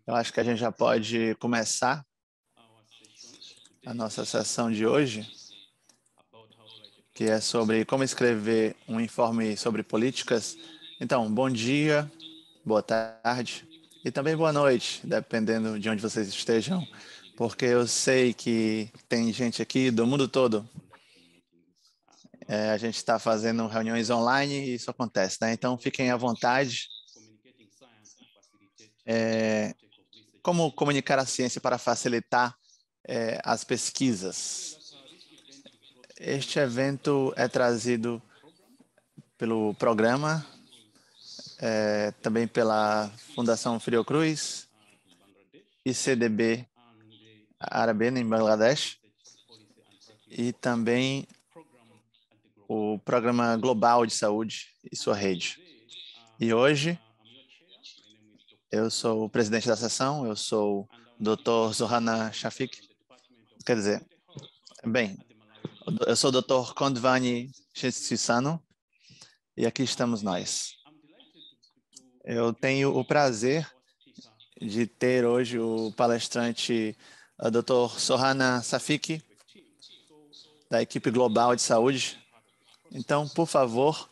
Eu acho que a gente já pode começar a nossa sessão de hoje, que é sobre como escrever um informe sobre políticas. Então, bom dia, boa tarde e também boa noite, dependendo de onde vocês estejam, porque eu sei que tem gente aqui do mundo todo. A gente está fazendo reuniões online e isso acontece, né? Então, fiquem à vontade. Como comunicar a ciência para facilitar as pesquisas? Este evento é trazido pelo programa, também pela Fundação Fiocruz, ICDB Árabe em Bangladesh e também o Programa Global de Saúde e sua rede. E hoje eu sou o presidente da sessão, eu sou o Dr. Zohana Shafik, quer dizer, bem, eu sou o Dr. Kondvani Chetsisano e aqui estamos nós. Eu tenho o prazer de ter hoje o palestrante Dr. Zohana Shafik, da equipe global de saúde. Então, por favor,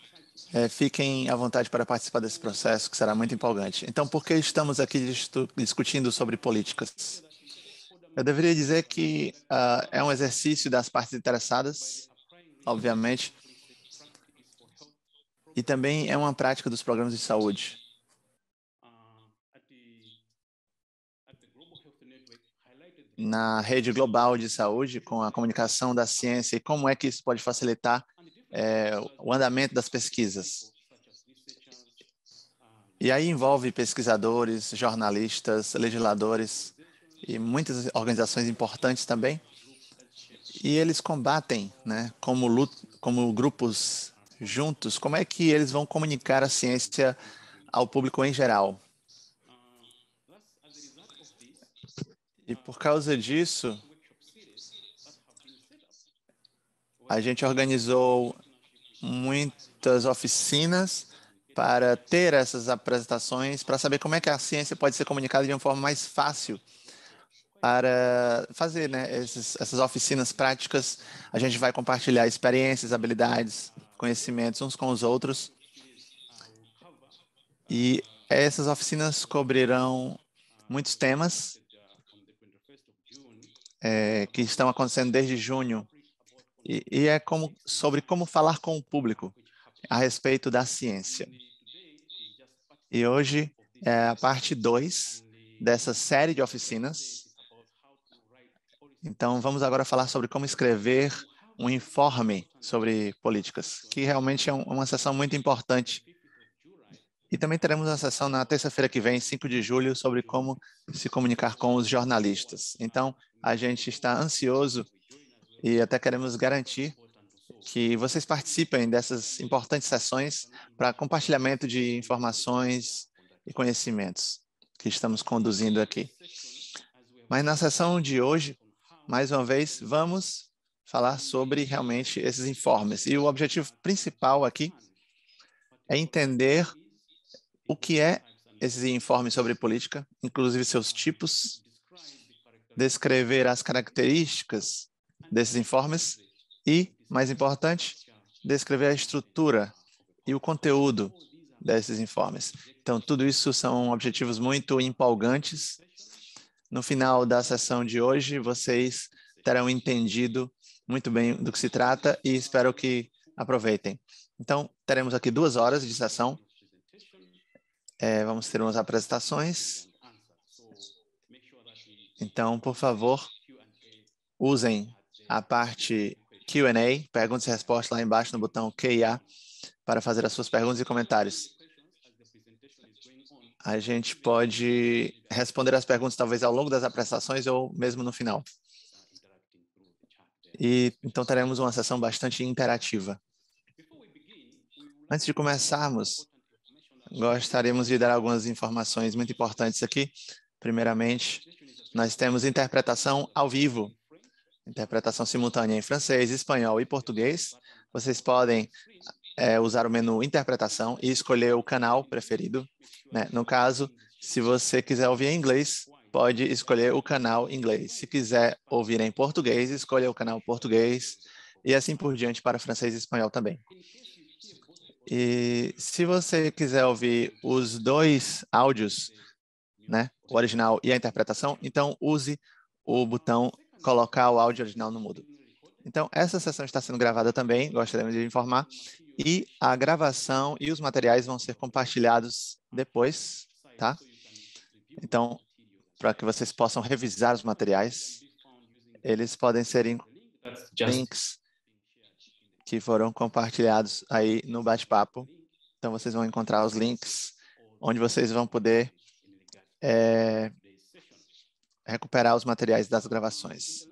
fiquem à vontade para participar desse processo, que será muito empolgante. Então, por que estamos aqui discutindo sobre políticas? Eu deveria dizer que é um exercício das partes interessadas, obviamente, e também é uma prática dos programas de saúde. Na rede global de saúde, com a comunicação da ciência e como é que isso pode facilitar o andamento das pesquisas. E aí envolve pesquisadores, jornalistas, legisladores e muitas organizações importantes também. E eles combatem, né, como grupos juntos, como é que eles vão comunicar a ciência ao público em geral. E por causa disso, a gente organizou muitas oficinas para ter essas apresentações, para saber como é que a ciência pode ser comunicada de uma forma mais fácil. Para fazer, né, essas oficinas práticas, a gente vai compartilhar experiências, habilidades, conhecimentos uns com os outros. E essas oficinas cobrirão muitos temas que estão acontecendo desde junho. E é sobre como falar com o público a respeito da ciência. E hoje é a parte 2 dessa série de oficinas. Então, vamos agora falar sobre como escrever um informe sobre políticas, que realmente é uma sessão muito importante. E também teremos uma sessão na terça-feira que vem, 5 de julho, sobre como se comunicar com os jornalistas. Então, a gente está ansioso e até queremos garantir que vocês participem dessas importantes sessões para compartilhamento de informações e conhecimentos que estamos conduzindo aqui. Mas na sessão de hoje, mais uma vez, vamos falar sobre realmente esses informes. E o objetivo principal aqui é entender o que é esses informes sobre política, inclusive seus tipos, descrever as características desses informes e, mais importante, descrever a estrutura e o conteúdo desses informes. Então, tudo isso são objetivos muito empolgantes. No final da sessão de hoje, vocês terão entendido muito bem do que se trata e espero que aproveitem. Então, teremos aqui 2 horas de sessão. Vamos ter umas apresentações. Então, por favor, usem a parte Q&A, perguntas e respostas lá embaixo no botão Q&A para fazer as suas perguntas e comentários. A gente pode responder as perguntas talvez ao longo das apresentações ou mesmo no final. E então teremos uma sessão bastante interativa. Antes de começarmos, gostaríamos de dar algumas informações muito importantes aqui. Primeiramente, nós temos interpretação ao vivo, interpretação simultânea em francês, espanhol e português. Vocês podem usar o menu interpretação e escolher o canal preferido, né? No caso, Se você quiser ouvir em inglês, pode escolher o canal em inglês. Se quiser ouvir em português, escolha o canal português e assim por diante para francês e espanhol também. E se você quiser ouvir os dois áudios, né, o original e a interpretação, então use o botão colocar o áudio original no mudo. Então, essa sessão está sendo gravada também, gostaríamos de informar, e a gravação e os materiais vão ser compartilhados depois, tá? Então, para que vocês possam revisar os materiais, eles podem ser em links que foram compartilhados aí no bate-papo. Então, vocês vão encontrar os links onde vocês vão poder recuperar os materiais das gravações.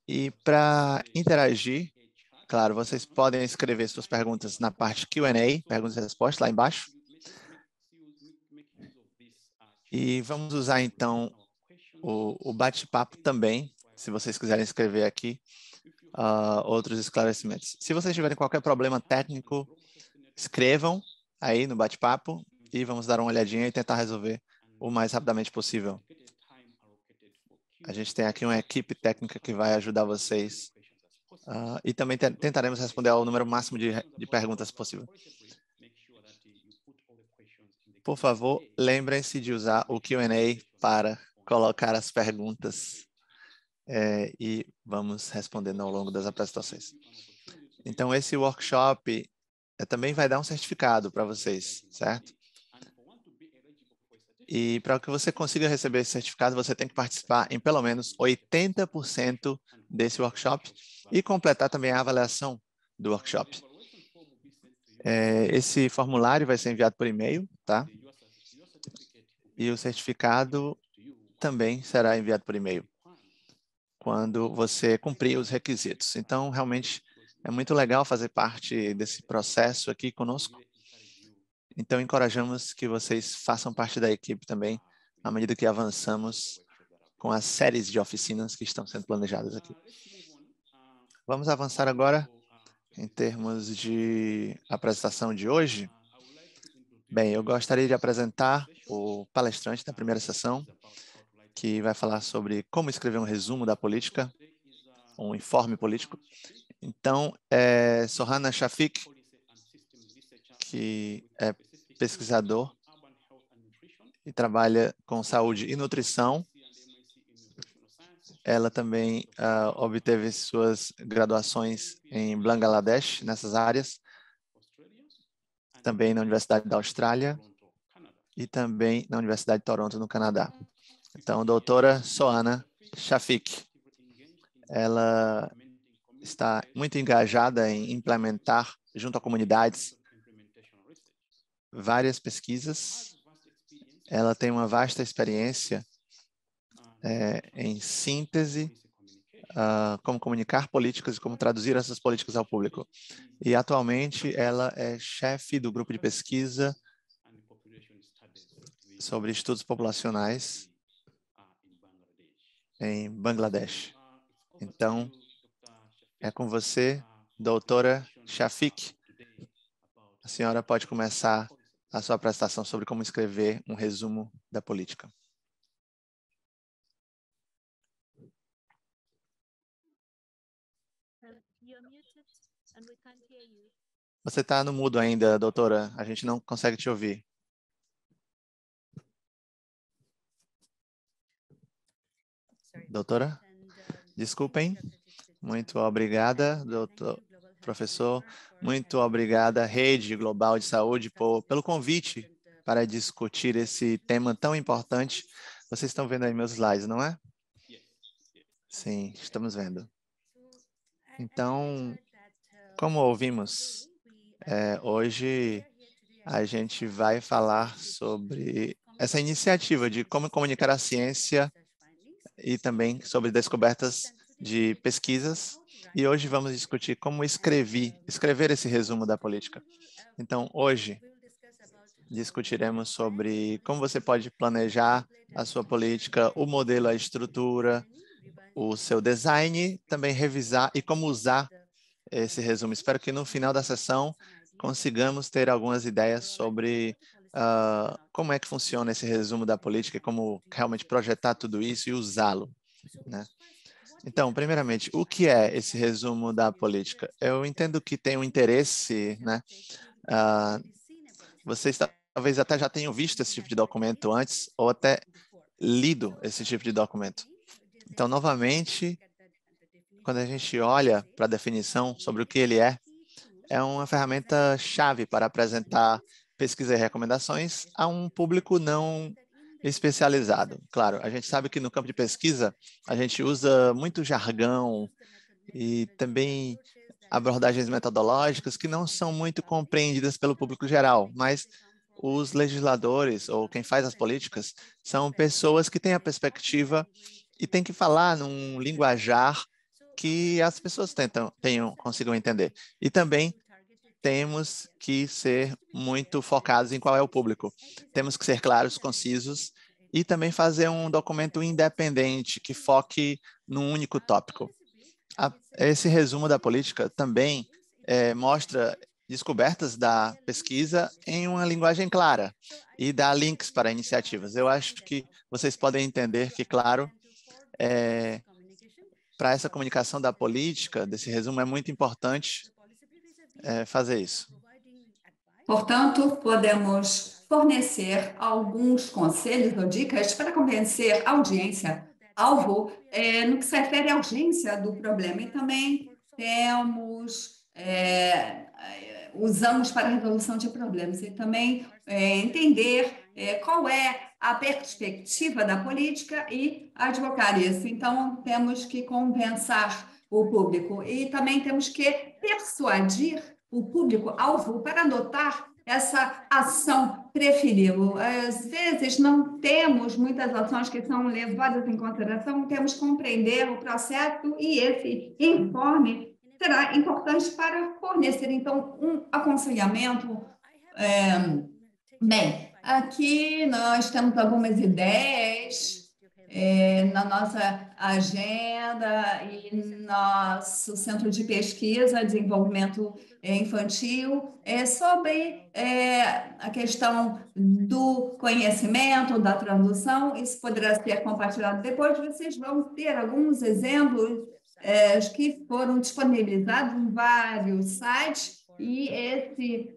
E para interagir, claro, vocês podem escrever suas perguntas na parte Q&A, perguntas e respostas, lá embaixo. E vamos usar, então, o bate-papo também, se vocês quiserem escrever aqui outros esclarecimentos. Se vocês tiverem qualquer problema técnico, escrevam aí no bate-papo e vamos dar uma olhadinha e tentar resolver o mais rapidamente possível. A gente tem aqui uma equipe técnica que vai ajudar vocês e também tentaremos responder ao número máximo de perguntas possível. Por favor, lembrem-se de usar o Q&A para colocar as perguntas e vamos respondendo ao longo das apresentações. Então, esse workshop também vai dar um certificado para vocês, certo? E para que você consiga receber esse certificado, você tem que participar em pelo menos 80% desse workshop e completar também a avaliação do workshop. Esse formulário vai ser enviado por e-mail, tá? E o certificado também será enviado por e-mail quando você cumprir os requisitos. Então, realmente, é muito legal fazer parte desse processo aqui conosco. Então, encorajamos que vocês façam parte da equipe também, à medida que avançamos com as séries de oficinas que estão sendo planejadas aqui. Vamos avançar agora em termos de apresentação de hoje. Bem, eu gostaria de apresentar o palestrante da primeira sessão, que vai falar sobre como escrever um resumo da política, um informe político. Então, Sohana Shafik, que é pesquisador e trabalha com saúde e nutrição. Ela também obteve suas graduações em Bangladesh, nessas áreas, também na Universidade da Austrália e também na Universidade de Toronto, no Canadá. Então, doutora Sohana Shafik, ela está muito engajada em implementar, junto a comunidades, várias pesquisas. Ela tem uma vasta experiência em síntese, como comunicar políticas e como traduzir essas políticas ao público. E, atualmente, ela é chefe do grupo de pesquisa sobre estudos populacionais em Bangladesh. Então, é com você, doutora Shafik. A senhora pode começar a sua apresentação sobre como escrever um resumo da política. Você está no mudo ainda, doutora. A gente não consegue te ouvir. Doutora? Desculpem. Muito obrigada, doutor, professor. Muito obrigada, Rede Global de Saúde, pelo convite para discutir esse tema tão importante. Vocês estão vendo aí meus slides, não é? Sim, estamos vendo. Então, como ouvimos, hoje a gente vai falar sobre essa iniciativa de como comunicar a ciência e também sobre descobertas de pesquisas. E hoje vamos discutir como escrever esse resumo da política. Então, hoje discutiremos sobre como você pode planejar a sua política, o modelo, a estrutura, o seu design, também revisar e como usar esse resumo. Espero que no final da sessão consigamos ter algumas ideias sobre como é que funciona esse resumo da política, como realmente projetar tudo isso e usá-lo, né? Então, primeiramente, o que é esse resumo da política? Eu entendo que tem um interesse, né? Vocês talvez até já tenham visto esse tipo de documento antes, ou até lido esse tipo de documento. Então, novamente, quando a gente olha para a definição sobre o que ele é uma ferramenta-chave para apresentar pesquisa e recomendações a um público não especializado. Claro, a gente sabe que no campo de pesquisa a gente usa muito jargão e também abordagens metodológicas que não são muito compreendidas pelo público geral, mas os legisladores ou quem faz as políticas são pessoas que têm a perspectiva e têm que falar num linguajar que as pessoas consigam entender. E também temos que ser muito focados em qual é o público. Temos que ser claros, concisos e também fazer um documento independente que foque num único tópico. Esse resumo da política também mostra descobertas da pesquisa em uma linguagem clara e dá links para iniciativas. Eu acho que vocês podem entender que, claro, para essa comunicação da política, desse resumo, é muito importante fazer isso. Portanto, podemos fornecer alguns conselhos ou dicas para convencer a audiência-alvo no que se refere à urgência do problema. E também usamos para a resolução de problemas. E também entender qual é a perspectiva da política e advocar isso. Então, temos que compensar o público e também temos que persuadir o público-alvo para adotar essa ação preferível. Às vezes, não temos muitas ações que são levadas em consideração, temos que compreender o processo e esse informe será importante para fornecer, então, um aconselhamento. Bem, aqui nós temos algumas ideias na nossa agenda e nosso centro de pesquisa, desenvolvimento infantil, sobre a questão do conhecimento, da tradução. Isso poderá ser compartilhado depois. Vocês vão ter alguns exemplos que foram disponibilizados em vários sites e esse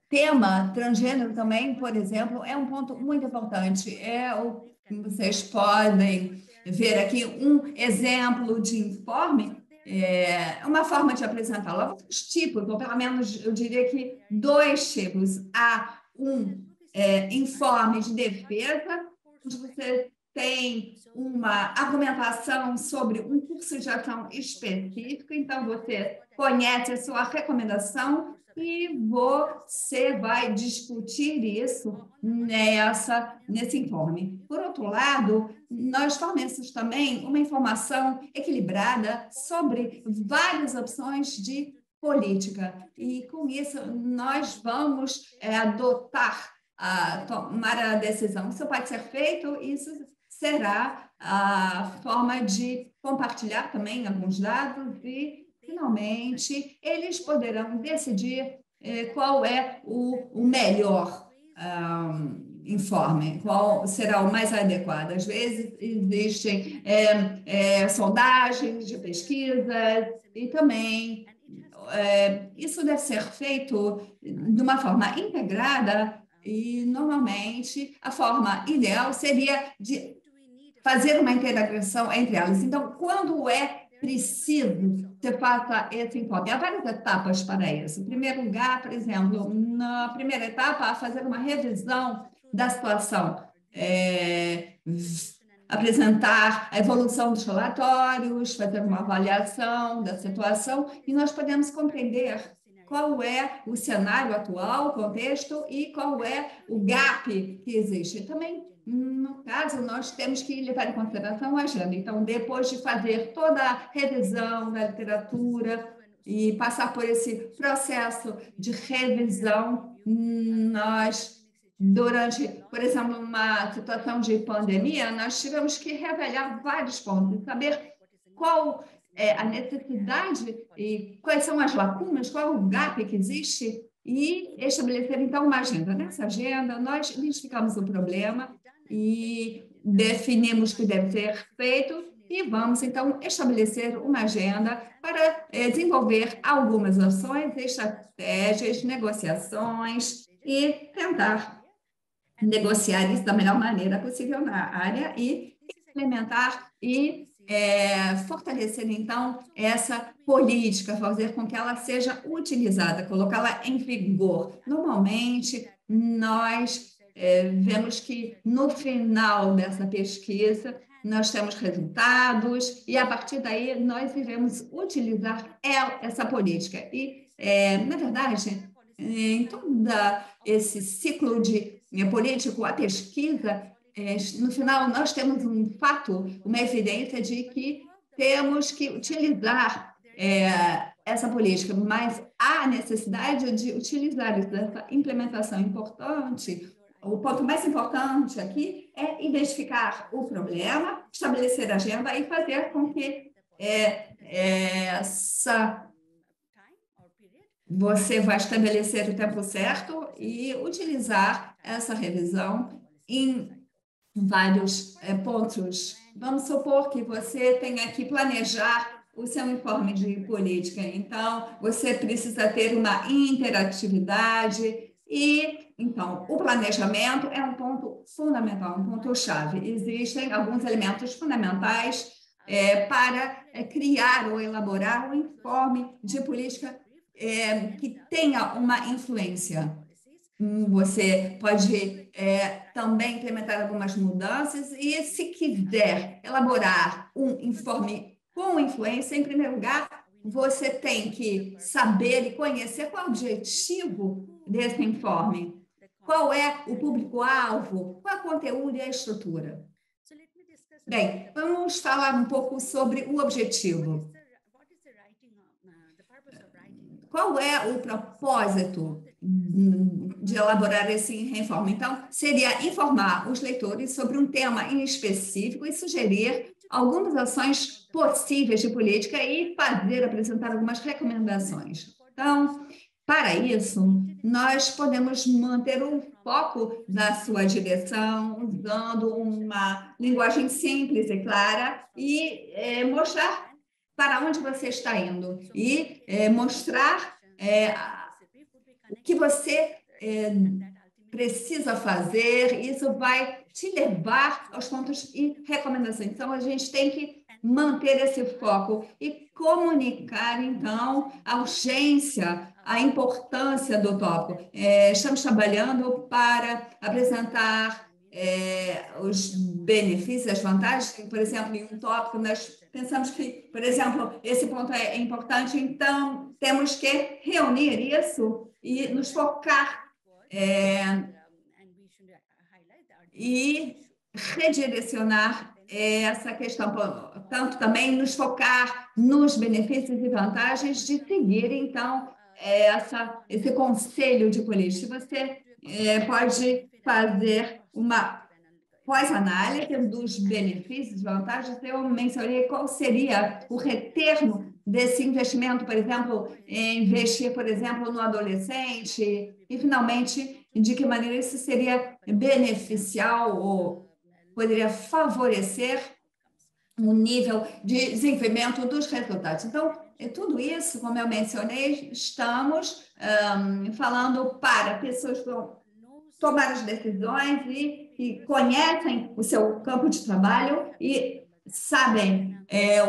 tema transgênero também, por exemplo, é um ponto muito importante. Vocês podem ver aqui um exemplo de informe, uma forma de apresentá-lo. Há vários tipos, ou pelo menos eu diria que 2 tipos. Há um informe de defesa, onde você tem uma argumentação sobre um curso de ação específico, então você conhece a sua recomendação e você vai discutir isso nesse informe. Por outro lado, nós fornecemos também uma informação equilibrada sobre várias opções de política. E, com isso, nós vamos tomar a decisão. Isso pode ser feito, isso será a forma de compartilhar também alguns dados e, finalmente, eles poderão decidir qual é o melhor informe, qual será o mais adequado. Às vezes, existem sondagens de pesquisas e também isso deve ser feito de uma forma integrada e, normalmente, a forma ideal seria de fazer uma integração entre elas. Então, quando é preciso você faça esse informe? Há várias etapas para isso. Em primeiro lugar, por exemplo, na primeira etapa, fazer uma revisão da situação, apresentar a evolução dos relatórios, fazer uma avaliação da situação, e nós podemos compreender qual é o cenário atual, o contexto, e qual é o gap que existe. Também, no caso, nós temos que levar em consideração a agenda. Então, depois de fazer toda a revisão da literatura e passar por esse processo de revisão, nós, durante, por exemplo, uma situação de pandemia, nós tivemos que revelar vários pontos, saber qual a necessidade e quais são as lacunas, qual é o gap que existe e estabelecer, então, uma agenda. Nessa agenda, nós identificamos o problema e definimos o que deve ser feito e vamos, então, estabelecer uma agenda para desenvolver algumas ações, estratégias, negociações e tentar negociar isso da melhor maneira possível na área e implementar e fortalecer, então, essa política, fazer com que ela seja utilizada, colocá-la em vigor. Normalmente, nós vemos que no final dessa pesquisa, nós temos resultados e, a partir daí, nós iremos utilizar essa política. E, na verdade, em todo esse ciclo de político, a pesquisa, no final, nós temos um fato, uma evidência de que temos que utilizar essa política, mas há necessidade de utilizar essa implementação importante. O ponto mais importante aqui é identificar o problema, estabelecer a agenda e fazer com que você vai estabelecer o tempo certo e utilizar essa revisão em vários pontos. Vamos supor que você tenha que planejar o seu informe de política. Então, você precisa ter uma interatividade e, então, o planejamento é um ponto fundamental, um ponto-chave. Existem alguns elementos fundamentais para criar ou elaborar um informe de política que tenha uma influência. Você pode também implementar algumas mudanças e, se quiser elaborar um informe com influência, em primeiro lugar, você tem que saber e conhecer qual é o objetivo desse informe, qual é o público-alvo, qual é o conteúdo e a estrutura. Bem, vamos falar um pouco sobre o objetivo. Qual é o propósito de elaborar esse informe? Então, seria informar os leitores sobre um tema em específico e sugerir algumas ações possíveis de política e apresentar algumas recomendações. Então, para isso, nós podemos manter o foco da sua direção, usando uma linguagem simples e clara e mostrar para onde você está indo e mostrar o que você precisa fazer. Isso vai te levar aos pontos e recomendações. Então, a gente tem que manter esse foco e comunicar, então, a urgência, a importância do tópico. Estamos trabalhando para apresentar os benefícios, as vantagens. Por exemplo, em um tópico, nós pensamos que, por exemplo, esse ponto é importante, então temos que reunir isso e nos focar e redirecionar essa questão, portanto, também nos focar nos benefícios e vantagens de seguir, então, esse conselho de política. Você pode fazer uma pós-análise dos benefícios e vantagens. Eu mencionei qual seria o retorno desse investimento, por exemplo, investir, por exemplo, no adolescente e, finalmente, de que maneira isso seria beneficial ou poderia favorecer o nível de desenvolvimento dos resultados. Então, tudo isso, como eu mencionei, estamos falando para pessoas que vão tomar as decisões e conhecem o seu campo de trabalho e sabem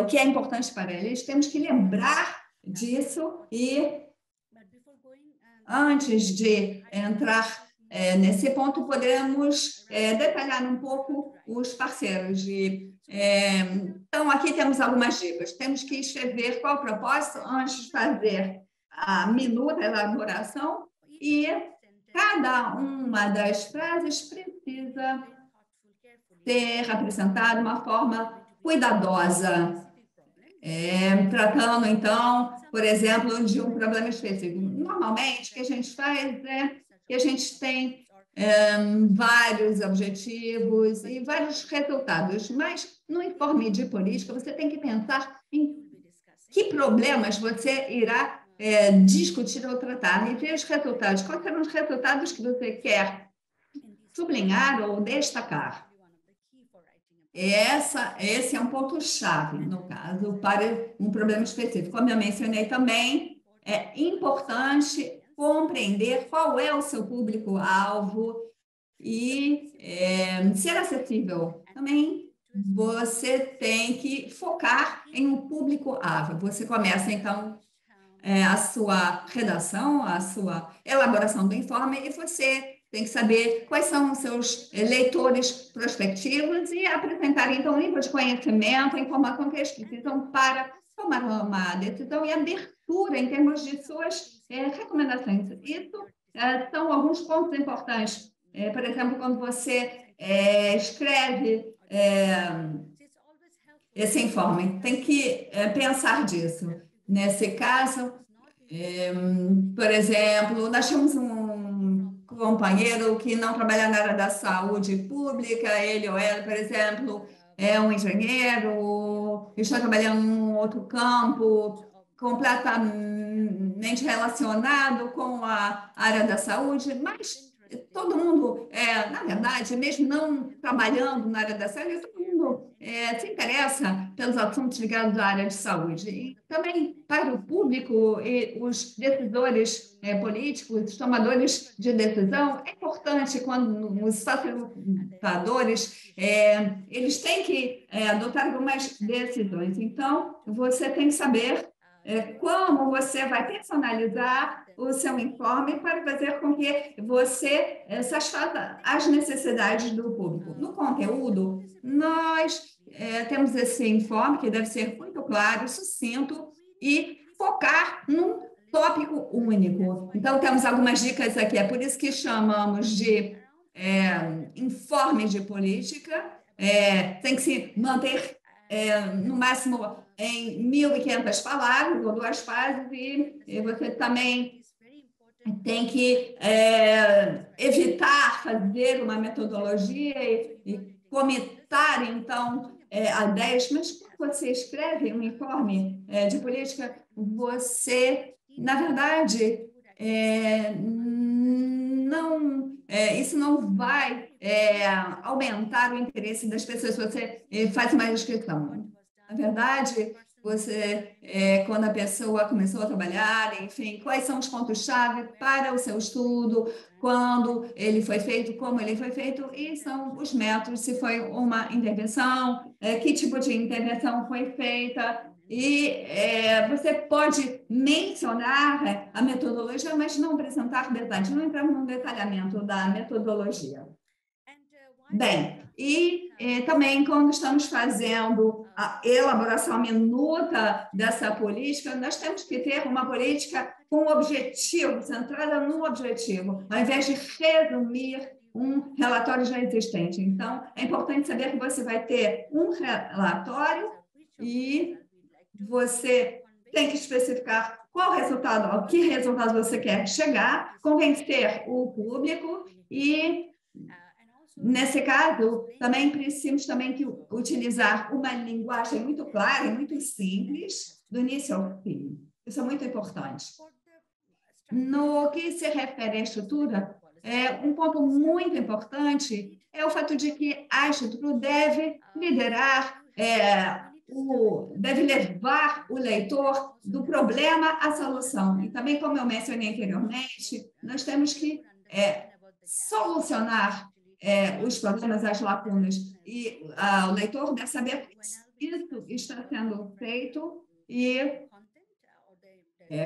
o que é importante para eles. Temos que lembrar disso e, antes de entrar nesse ponto, podemos detalhar um pouco os parceiros. Então, aqui temos algumas dicas. Temos que escrever qual o propósito antes de fazer a minuta elaboração e cada uma das frases precisa ser apresentada de uma forma cuidadosa, tratando, então, por exemplo, de um problema específico. Normalmente, o que a gente faz é que a gente tem vários objetivos e vários resultados, mas no informe de política você tem que pensar em que problemas você irá discutir ou tratar e ver os resultados. Quais são os resultados que você quer sublinhar ou destacar? Esse é um ponto-chave, no caso, para um problema específico. Como eu mencionei também, é importante compreender qual é o seu público-alvo e ser acessível. Também você tem que focar em um público-alvo. Você começa, então, a sua redação, a sua elaboração do informe, e você tem que saber quais são os seus leitores prospectivos e apresentar, então, o nível de conhecimento, a informação que eles precisam para tomar uma decisão e abertura em termos de suas recomendações. Isso são alguns pontos importantes. Por exemplo, quando você escreve esse informe, tem que pensar disso. Nesse caso, por exemplo, nós tínhamos um companheiro que não trabalha na área da saúde pública, ele ou ela, por exemplo, é um engenheiro, está trabalhando em um outro campo completamente relacionado com a área da saúde, mas todo mundo, na verdade, mesmo não trabalhando na área da saúde, todo mundo se interessa pelos assuntos ligados à área de saúde. E também para o público e os decisores políticos, os tomadores de decisão, é importante quando os facilitadores eles têm que adotar algumas decisões. Então, você tem que saber como você vai personalizar o seu informe para fazer com que você satisfaça as necessidades do público. No conteúdo, nós temos esse informe que deve ser muito claro, sucinto e focar num tópico único. Então, temos algumas dicas aqui, é por isso que chamamos de informe de política, tem que se manter no máximo em 1.500 palavras ou 2 páginas, e você também tem que evitar fazer uma metodologia e comentar, então, ideias, mas quando você escreve um informe de política, você, na verdade, isso não vai aumentar o interesse das pessoas. Você faz uma descrição. Na verdade, você, quando a pessoa começou a trabalhar, enfim, quais são os pontos-chave para o seu estudo, quando ele foi feito, como ele foi feito, e são os métodos, se foi uma intervenção, que tipo de intervenção foi feita. E você pode mencionar a metodologia, mas não apresentar detalhes, não entrar no detalhamento da metodologia. Bem, e também quando estamos fazendo a elaboração minuta dessa política, nós temos que ter uma política com objetivo, centrada no objetivo, ao invés de resumir um relatório já existente. Então, é importante saber que você vai ter um relatório e você tem que especificar qual resultado, a que resultado você quer chegar, convencer o público e, nesse caso, também precisamos que utilizar uma linguagem muito clara e muito simples, do início ao fim. Isso é muito importante. No que se refere à estrutura, um ponto muito importante é o fato de que a estrutura deve liderar, deve levar o leitor do problema à solução. E também, como eu mencionei anteriormente, nós temos que solucionar os problemas, as lacunas, e o leitor deve saber que isso está sendo feito e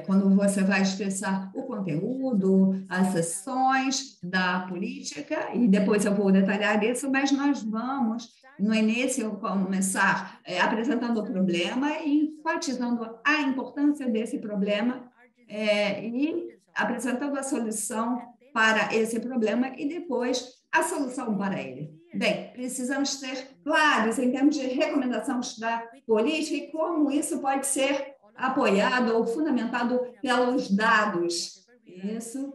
quando você vai expressar o conteúdo, as sessões da política, e depois eu vou detalhar isso, mas nós vamos, no início, começar apresentando o problema e enfatizando a importância desse problema e apresentando a solução para esse problema e depois a solução para ele. Bem, precisamos ser claros em termos de recomendações da política e como isso pode ser apoiado ou fundamentado pelos dados. Isso,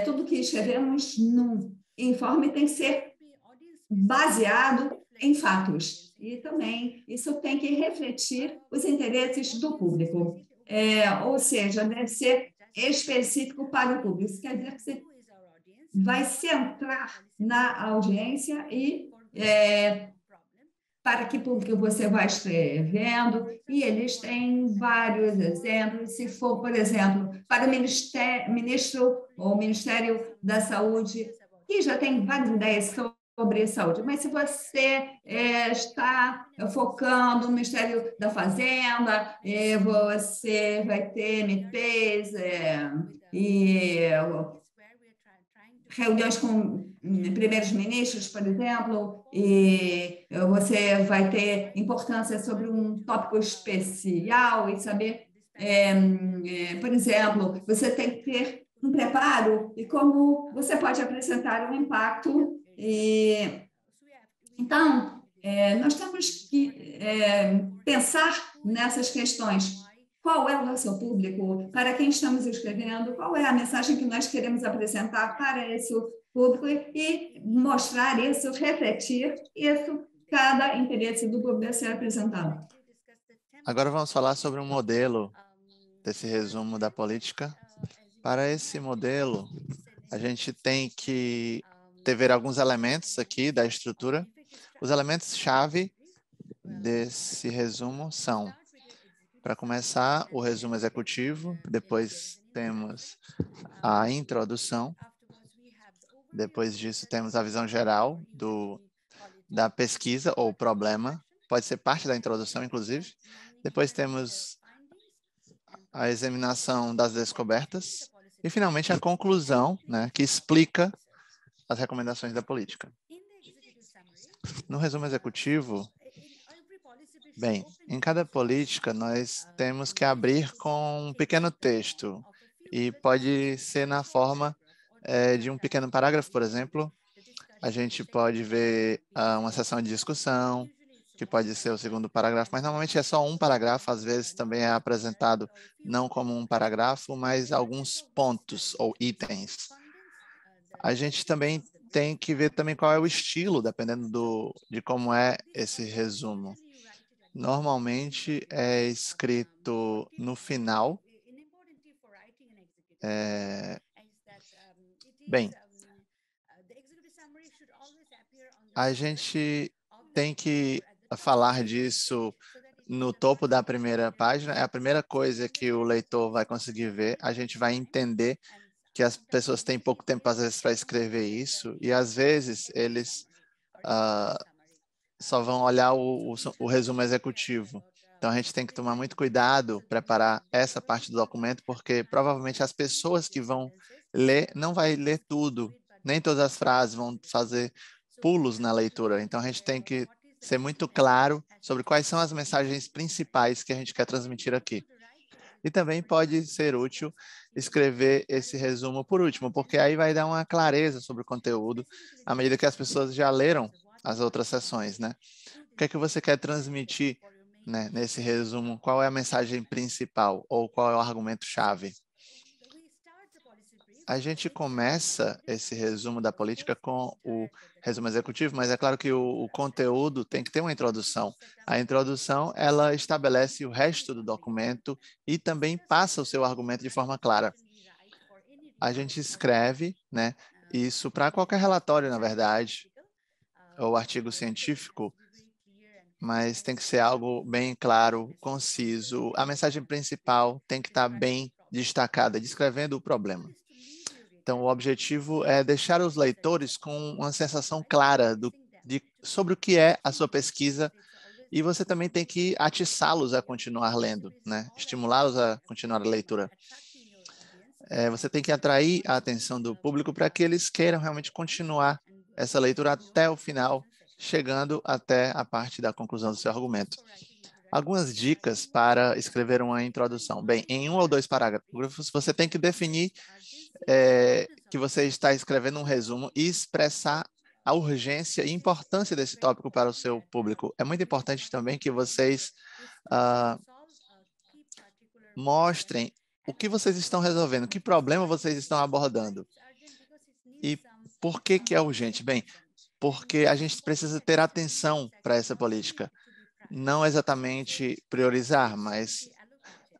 tudo que escrevemos no informe tem que ser baseado em fatos. E também isso tem que refletir os interesses do público. ou seja, deve ser específico para o público. Isso quer dizer que você vai centrar na audiência e para que público você vai escrevendo, e eles têm vários exemplos. Se for, por exemplo, para o ministro ou Ministério da Saúde, que já tem várias ideias sobre saúde, mas se você está focando no Ministério da Fazenda, você vai ter MPs e reuniões com primeiros ministros, por exemplo, e você vai ter importância sobre um tópico especial e saber, por exemplo, você tem que ter um preparo e como você pode apresentar um impacto. Então, nós temos que pensar nessas questões. Qual é o nosso público? Para quem estamos escrevendo? Qual é a mensagem que nós queremos apresentar para esse público e mostrar isso, refletir isso, cada interesse do público a ser apresentado. Agora vamos falar sobre um modelo desse resumo da política. Para esse modelo, a gente tem que ver alguns elementos aqui da estrutura. Os elementos-chave desse resumo são, para começar, o resumo executivo, depois temos a introdução, depois disso temos a visão geral da pesquisa ou problema, pode ser parte da introdução, inclusive. Depois temos a examinação das descobertas e, finalmente, a conclusão, né, que explica as recomendações da política. No resumo executivo, bem, em cada política nós temos que abrir com um pequeno texto e pode ser na forma de um pequeno parágrafo, por exemplo. A gente pode ver uma seção de discussão, que pode ser o segundo parágrafo, mas normalmente é só um parágrafo, às vezes também é apresentado não como um parágrafo, mas alguns pontos ou itens. A gente também tem que ver também qual é o estilo, dependendo de como é esse resumo. Normalmente é escrito no final. Bem, a gente tem que falar disso no topo da primeira página. É a primeira coisa que o leitor vai conseguir ver. A gente vai entender que as pessoas têm pouco tempo, às vezes, para escrever isso, e às vezes eles só vão olhar o resumo executivo. Então, a gente tem que tomar muito cuidado, preparar essa parte do documento, porque provavelmente as pessoas que vão ler não vai ler tudo, nem todas as frases vão fazer pulos na leitura. Então, a gente tem que ser muito claro sobre quais são as mensagens principais que a gente quer transmitir aqui. E também pode ser útil escrever esse resumo por último, porque aí vai dar uma clareza sobre o conteúdo, à medida que as pessoas já leram as outras sessões, né? O que é que você quer transmitir, né, nesse resumo? Qual é a mensagem principal ou qual é o argumento-chave? A gente começa esse resumo da política com o resumo executivo, mas é claro que o conteúdo tem que ter uma introdução. A introdução, ela estabelece o resto do documento e também passa o seu argumento de forma clara. A gente escreve, né, isso para qualquer relatório, na verdade, ou artigo científico, mas tem que ser algo bem claro, conciso. A mensagem principal tem que estar bem destacada, descrevendo o problema. Então, o objetivo é deixar os leitores com uma sensação clara sobre o que é a sua pesquisa, e você também tem que atiçá-los a continuar lendo, né? Estimulá-los a continuar a leitura. Você tem que atrair a atenção do público para que eles queiram realmente continuar essa leitura até o final, chegando até a parte da conclusão do seu argumento. Algumas dicas para escrever uma introdução. Bem, em 1 ou 2 parágrafos, você tem que definir que você está escrevendo um resumo e expressar a urgência e importância desse tópico para o seu público. É muito importante também que vocês mostrem o que vocês estão resolvendo, que problema vocês estão abordando. E por que é urgente? Bem, porque a gente precisa ter atenção para essa política. Não exatamente priorizar, mas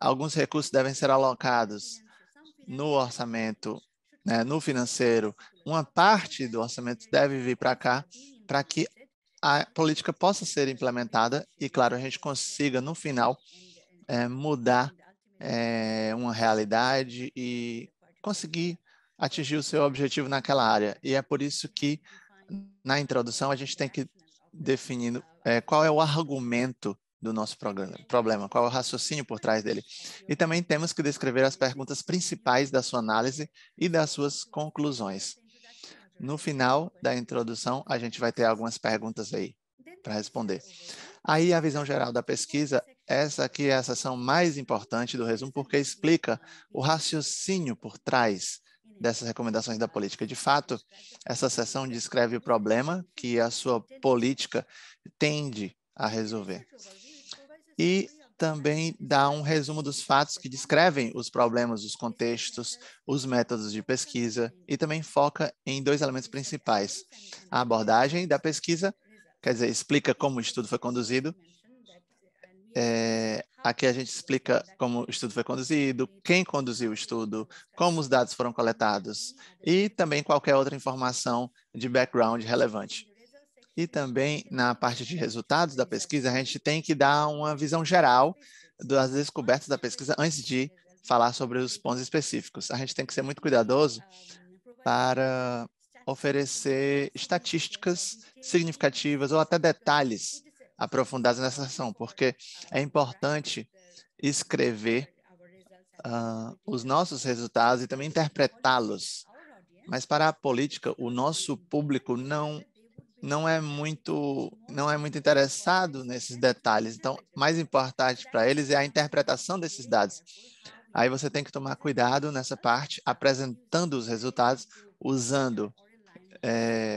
alguns recursos devem ser alocados no orçamento, né, no financeiro. Uma parte do orçamento deve vir para cá para que a política possa ser implementada e, claro, a gente consiga, no final, mudar uma realidade e conseguir atingir o seu objetivo naquela área. E é por isso que, na introdução, a gente tem que definir qual é o argumento do nosso problema, qual é o raciocínio por trás dele. E também temos que descrever as perguntas principais da sua análise e das suas conclusões. No final da introdução, a gente vai ter algumas perguntas aí para responder. Aí, a visão geral da pesquisa, essa aqui é a seção mais importante do resumo, porque explica o raciocínio por trás dessas recomendações da política. De fato, essa seção descreve o problema que a sua política tende a resolver. E também dá um resumo dos fatos que descrevem os problemas, os contextos, os métodos de pesquisa e também foca em 2 elementos principais. A abordagem da pesquisa, quer dizer, explica como o estudo foi conduzido. Aqui a gente explica como o estudo foi conduzido, quem conduziu o estudo, como os dados foram coletados e também qualquer outra informação de background relevante. E também, na parte de resultados da pesquisa, a gente tem que dar uma visão geral das descobertas da pesquisa antes de falar sobre os pontos específicos. A gente tem que ser muito cuidadoso para oferecer estatísticas significativas ou até detalhes aprofundados nessa seção, porque é importante escrever os nossos resultados e também interpretá-los. Mas para a política, o nosso público não é muito interessado nesses detalhes. Então, mais importante para eles é a interpretação desses dados. Aí você tem que tomar cuidado nessa parte, apresentando os resultados, usando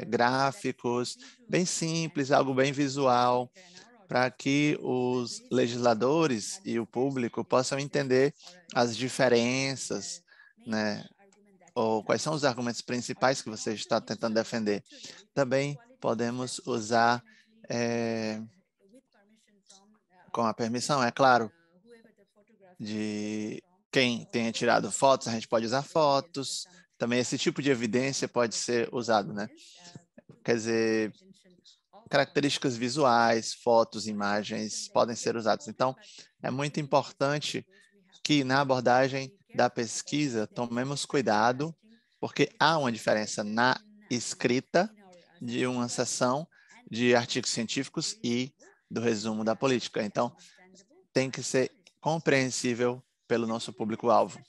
gráficos bem simples, algo bem visual, para que os legisladores e o público possam entender as diferenças, né? Ou quais são os argumentos principais que você está tentando defender. Também podemos usar, com a permissão, é claro, de quem tenha tirado fotos, a gente pode usar fotos. Também esse tipo de evidência pode ser usado, né? Quer dizer, características visuais, fotos, imagens podem ser usadas. Então, é muito importante que na abordagem da pesquisa tomemos cuidado, porque há uma diferença na escrita de uma seção de artigos científicos e do resumo da política. Então, tem que ser compreensível pelo nosso público-alvo.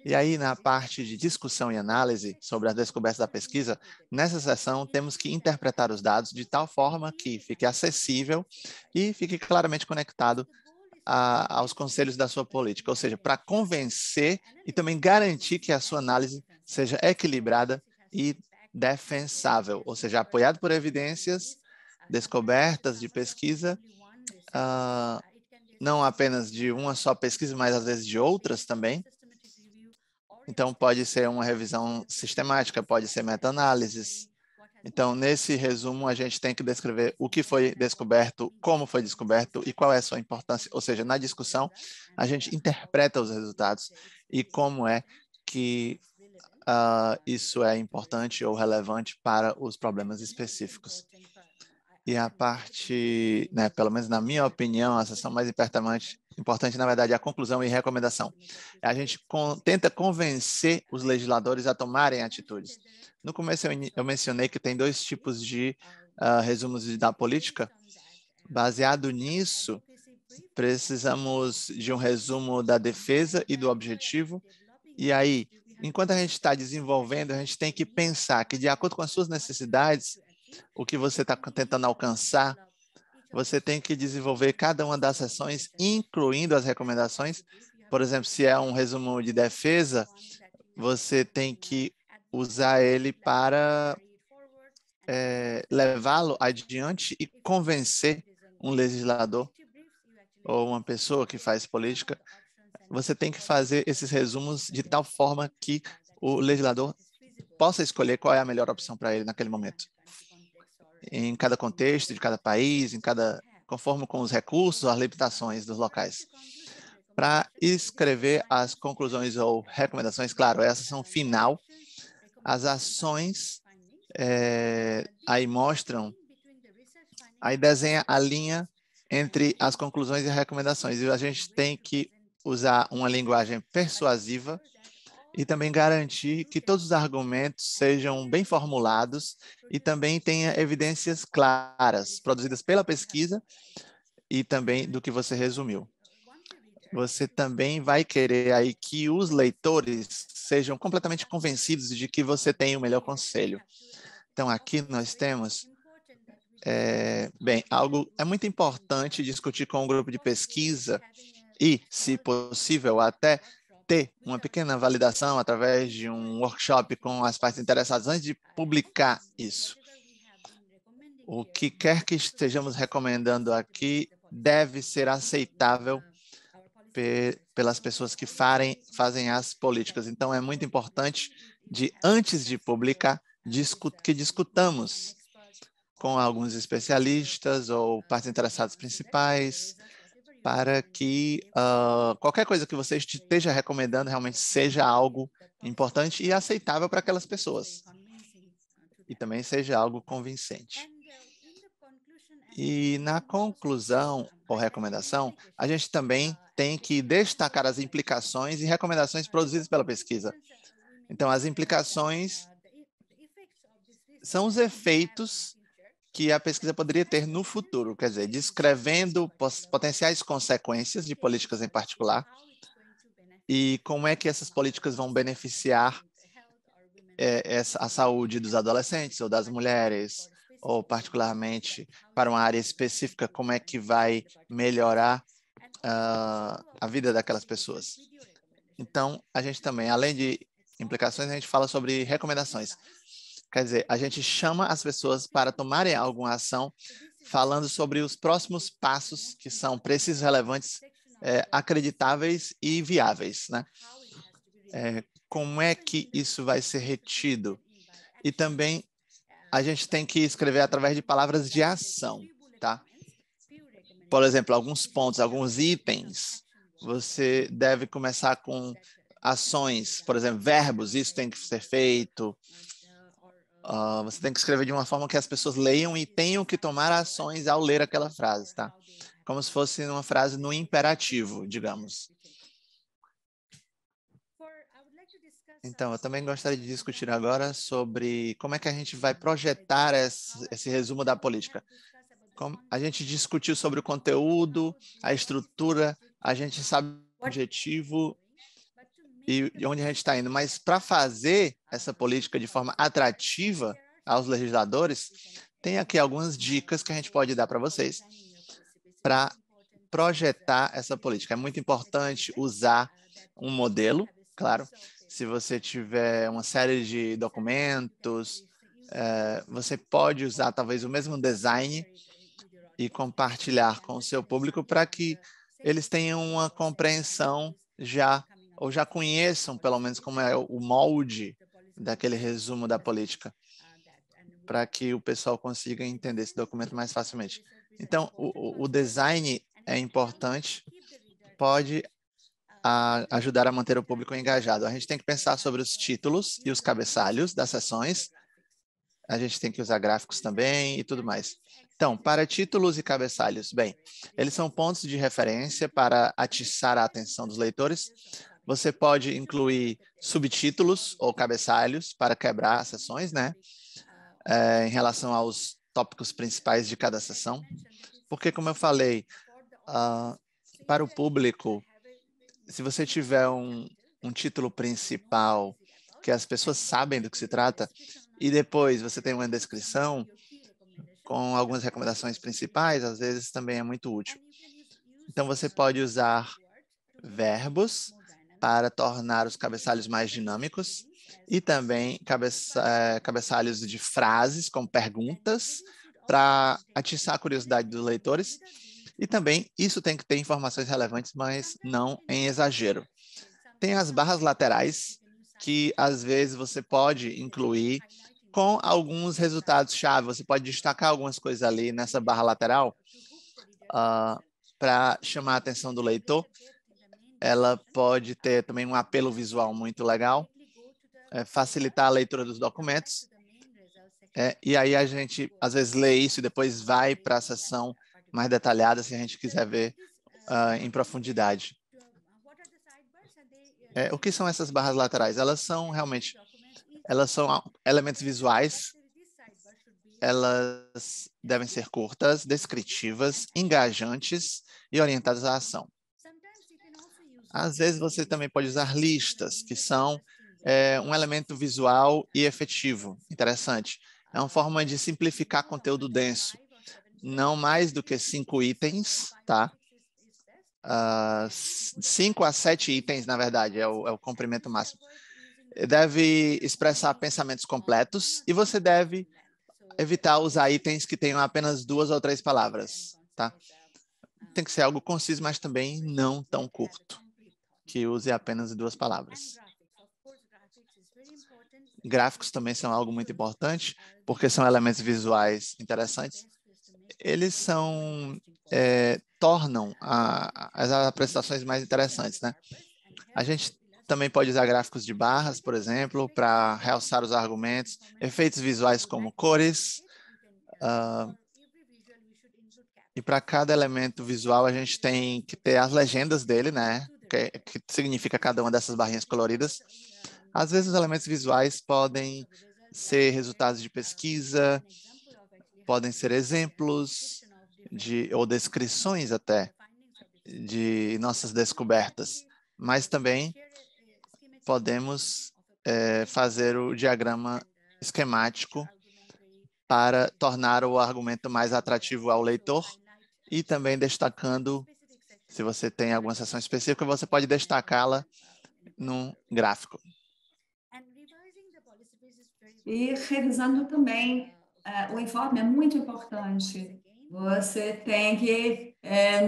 E aí, na parte de discussão e análise sobre as descobertas da pesquisa, nessa seção temos que interpretar os dados de tal forma que fique acessível e fique claramente conectado aos conselhos da sua política, ou seja, para convencer e também garantir que a sua análise seja equilibrada e defensável, ou seja, apoiado por evidências, descobertas de pesquisa, não apenas de uma só pesquisa, mas às vezes de outras também. Então, pode ser uma revisão sistemática, pode ser meta-análises. Então, nesse resumo, a gente tem que descrever o que foi descoberto, como foi descoberto e qual é a sua importância. Ou seja, na discussão, a gente interpreta os resultados e como é que isso é importante ou relevante para os problemas específicos. E a parte, né, pelo menos na minha opinião, a seção mais importante, na verdade, é a conclusão e recomendação. A gente tenta convencer os legisladores a tomarem atitudes. No começo, eu mencionei que tem 2 tipos de resumos da política. Baseado nisso, precisamos de um resumo da defesa e do objetivo. E aí, enquanto a gente está desenvolvendo, a gente tem que pensar que, de acordo com as suas necessidades, o que você está tentando alcançar, você tem que desenvolver cada uma das seções, incluindo as recomendações. Por exemplo, se é um resumo de defesa, você tem que usar ele para levá-lo adiante e convencer um legislador ou uma pessoa que faz política. Você tem que fazer esses resumos de tal forma que o legislador possa escolher qual é a melhor opção para ele naquele momento. Em cada contexto de cada país, conforme com os recursos, as limitações dos locais. para escrever as conclusões ou recomendações. Claro, essas são final. As ações aí mostram, aí desenha a linha entre as conclusões e recomendações. E a gente tem que usar uma linguagem persuasiva e também garantir que todos os argumentos sejam bem formulados e também tenha evidências claras, produzidas pela pesquisa e também do que você resumiu. Você também vai querer aí que os leitores sejam completamente convencidos de que você tem o melhor conselho. Então, aqui nós temos, algo é muito importante discutir com um grupo de pesquisa e, se possível, até ter uma pequena validação através de um workshop com as partes interessadas antes de publicar isso. O que quer que estejamos recomendando aqui deve ser aceitável pelas pessoas que fazem as políticas. Então, é muito importante, antes de publicar, que discutamos com alguns especialistas ou partes interessadas principais, para que qualquer coisa que você esteja recomendando realmente seja algo importante e aceitável para aquelas pessoas. E também seja algo convincente. E na conclusão ou recomendação, a gente também tem que destacar as implicações e recomendações produzidas pela pesquisa. Então, as implicações são os efeitos que a pesquisa poderia ter no futuro, quer dizer, descrevendo potenciais consequências de políticas em particular e como é que essas políticas vão beneficiar a saúde dos adolescentes ou das mulheres, ou particularmente para uma área específica, como é que vai melhorar a vida daquelas pessoas. Então, a gente também, além de implicações, a gente fala sobre recomendações. Quer dizer, a gente chama as pessoas para tomarem alguma ação, falando sobre os próximos passos que são precisos, relevantes, acreditáveis e viáveis, né? Como é que isso vai ser retido? E também a gente tem que escrever através de palavras de ação, tá? Por exemplo, alguns pontos, alguns itens, você deve começar com ações, por exemplo, verbos, isso tem que ser feito. Você tem que escrever de uma forma que as pessoas leiam e tenham que tomar ações ao ler aquela frase, tá? Como se fosse uma frase no imperativo, digamos. Então, eu também gostaria de discutir agora sobre como é que a gente vai projetar esse resumo da política. A gente discutiu sobre o conteúdo, a estrutura, a gente sabe o objetivo e onde a gente está indo, mas para fazer essa política de forma atrativa aos legisladores, tem aqui algumas dicas que a gente pode dar para vocês para projetar essa política. É muito importante usar um modelo, claro. Se você tiver uma série de documentos, você pode usar talvez o mesmo design e compartilhar com o seu público para que eles tenham uma compreensão ou já conheçam pelo menos como é o molde daquele resumo da política, para que o pessoal consiga entender esse documento mais facilmente. Então, o design é importante, pode ajudar a manter o público engajado. A gente tem que pensar sobre os títulos e os cabeçalhos das sessões. A gente tem que usar gráficos também e tudo mais. Então, para títulos e cabeçalhos, bem, eles são pontos de referência para atiçar a atenção dos leitores. Você pode incluir subtítulos ou cabeçalhos para quebrar as sessões, né? Em relação aos tópicos principais de cada sessão. Porque, como eu falei, para o público, se você tiver um título principal que as pessoas sabem do que se trata, e depois você tem uma descrição com algumas recomendações principais, às vezes também é muito útil. Então, você pode usar verbos para tornar os cabeçalhos mais dinâmicos e também cabeçalhos de frases com perguntas para atiçar a curiosidade dos leitores. E também isso tem que ter informações relevantes, mas não em exagero. Tem as barras laterais, que às vezes você pode incluir com alguns resultados-chave. Você pode destacar algumas coisas ali nessa barra lateral para chamar a atenção do leitor. ela pode ter também um apelo visual muito legal, facilitar a leitura dos documentos. E aí a gente, às vezes, lê isso e depois vai para a seção mais detalhada, se a gente quiser ver em profundidade. O que são essas barras laterais? Elas são realmente, elas são elementos visuais, elas devem ser curtas, descritivas, engajantes e orientadas à ação. Às vezes você também pode usar listas, que são um elemento visual e efetivo, interessante. É uma forma de simplificar conteúdo denso, não mais do que 5 itens, tá? 5 a 7 itens, na verdade, é o comprimento máximo. Deve expressar pensamentos completos e você deve evitar usar itens que tenham apenas 2 ou 3 palavras, tá? Tem que ser algo conciso, mas também não tão curto, que use apenas 2 palavras. Gráficos também são algo muito importante, porque são elementos visuais interessantes. Eles tornam as apresentações mais interessantes, né? A gente também pode usar gráficos de barras, por exemplo, para realçar os argumentos, efeitos visuais como cores. E para cada elemento visual, a gente tem que ter as legendas dele, né? Que significa cada uma dessas barrinhas coloridas. Às vezes, os elementos visuais podem ser resultados de pesquisa, podem ser exemplos ou descrições até de nossas descobertas, mas também podemos fazer o diagrama esquemático para tornar o argumento mais atrativo ao leitor e também destacando, se você tem alguma seção específica, você pode destacá-la num gráfico. E revisando também, o informe é muito importante. Você tem que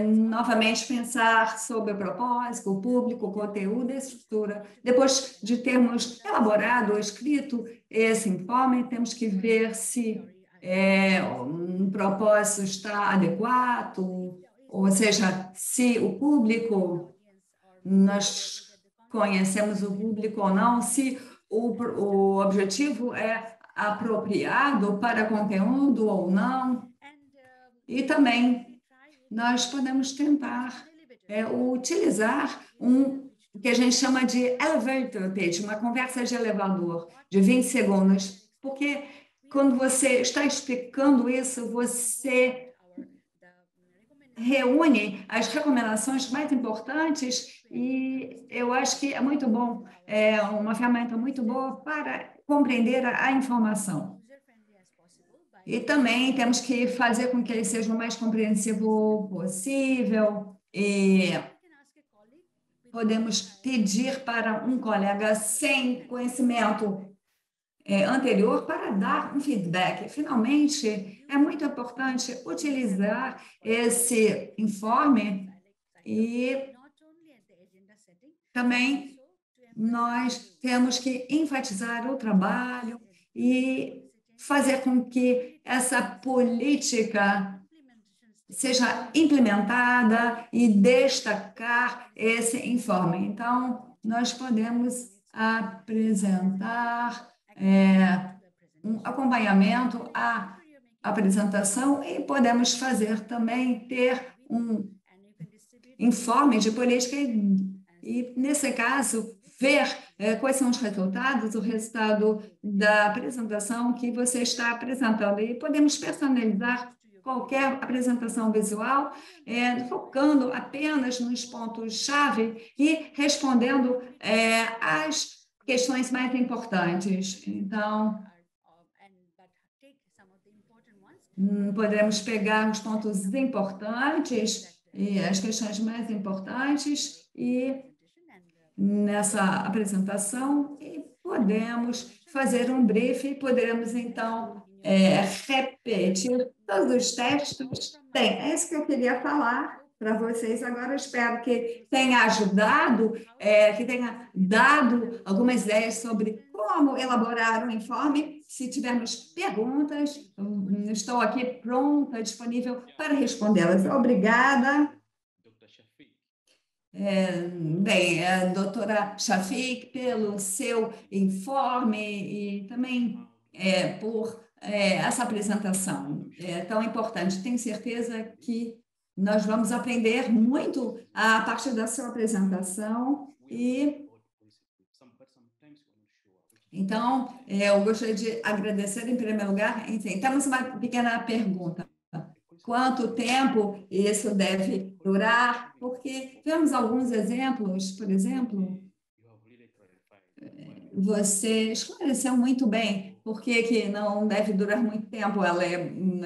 novamente pensar sobre o propósito, o público, o conteúdo e a estrutura. Depois de termos elaborado ou escrito esse informe, temos que ver se um propósito está adequado, ou seja, se o público, nós conhecemos o público ou não, se o objetivo é apropriado para conteúdo ou não. E também nós podemos tentar utilizar o que a gente chama de elevator pitch, uma conversa de elevador de 20 segundos, porque quando você está explicando isso, você reúne as recomendações mais importantes e eu acho que é muito bom, é uma ferramenta muito boa para compreender a informação. E também temos que fazer com que ele seja o mais compreensivo possível e podemos pedir para um colega sem conhecimento anterior para dar um feedback. Finalmente, é muito importante utilizar esse informe e também nós temos que enfatizar o trabalho e fazer com que essa política seja implementada e destacar esse informe. Então, nós podemos apresentar um acompanhamento à apresentação e podemos fazer também ter um informe de política e nesse caso, ver quais são os resultados, o resultado da apresentação que você está apresentando. E podemos personalizar qualquer apresentação visual, focando apenas nos pontos-chave e respondendo às questões mais importantes. Então, podemos pegar os pontos importantes e as questões mais importantes e nessa apresentação e podemos fazer um briefing, poderemos então repetir todos os textos. Bem, é isso que eu queria falar para vocês agora. Espero que tenha ajudado, que tenha dado algumas ideias sobre como elaborar um informe. Se tivermos perguntas, estou aqui pronta, disponível para respondê-las. Obrigada. Bem, doutora Shafik, pelo seu informe e também por essa apresentação tão importante. Tenho certeza que nós vamos aprender muito a partir da sua apresentação e então eu gostaria de agradecer em primeiro lugar. Enfim, temos uma pequena pergunta. Quanto tempo isso deve durar? Porque temos alguns exemplos, por exemplo, você esclareceu muito bem por que não deve durar muito tempo a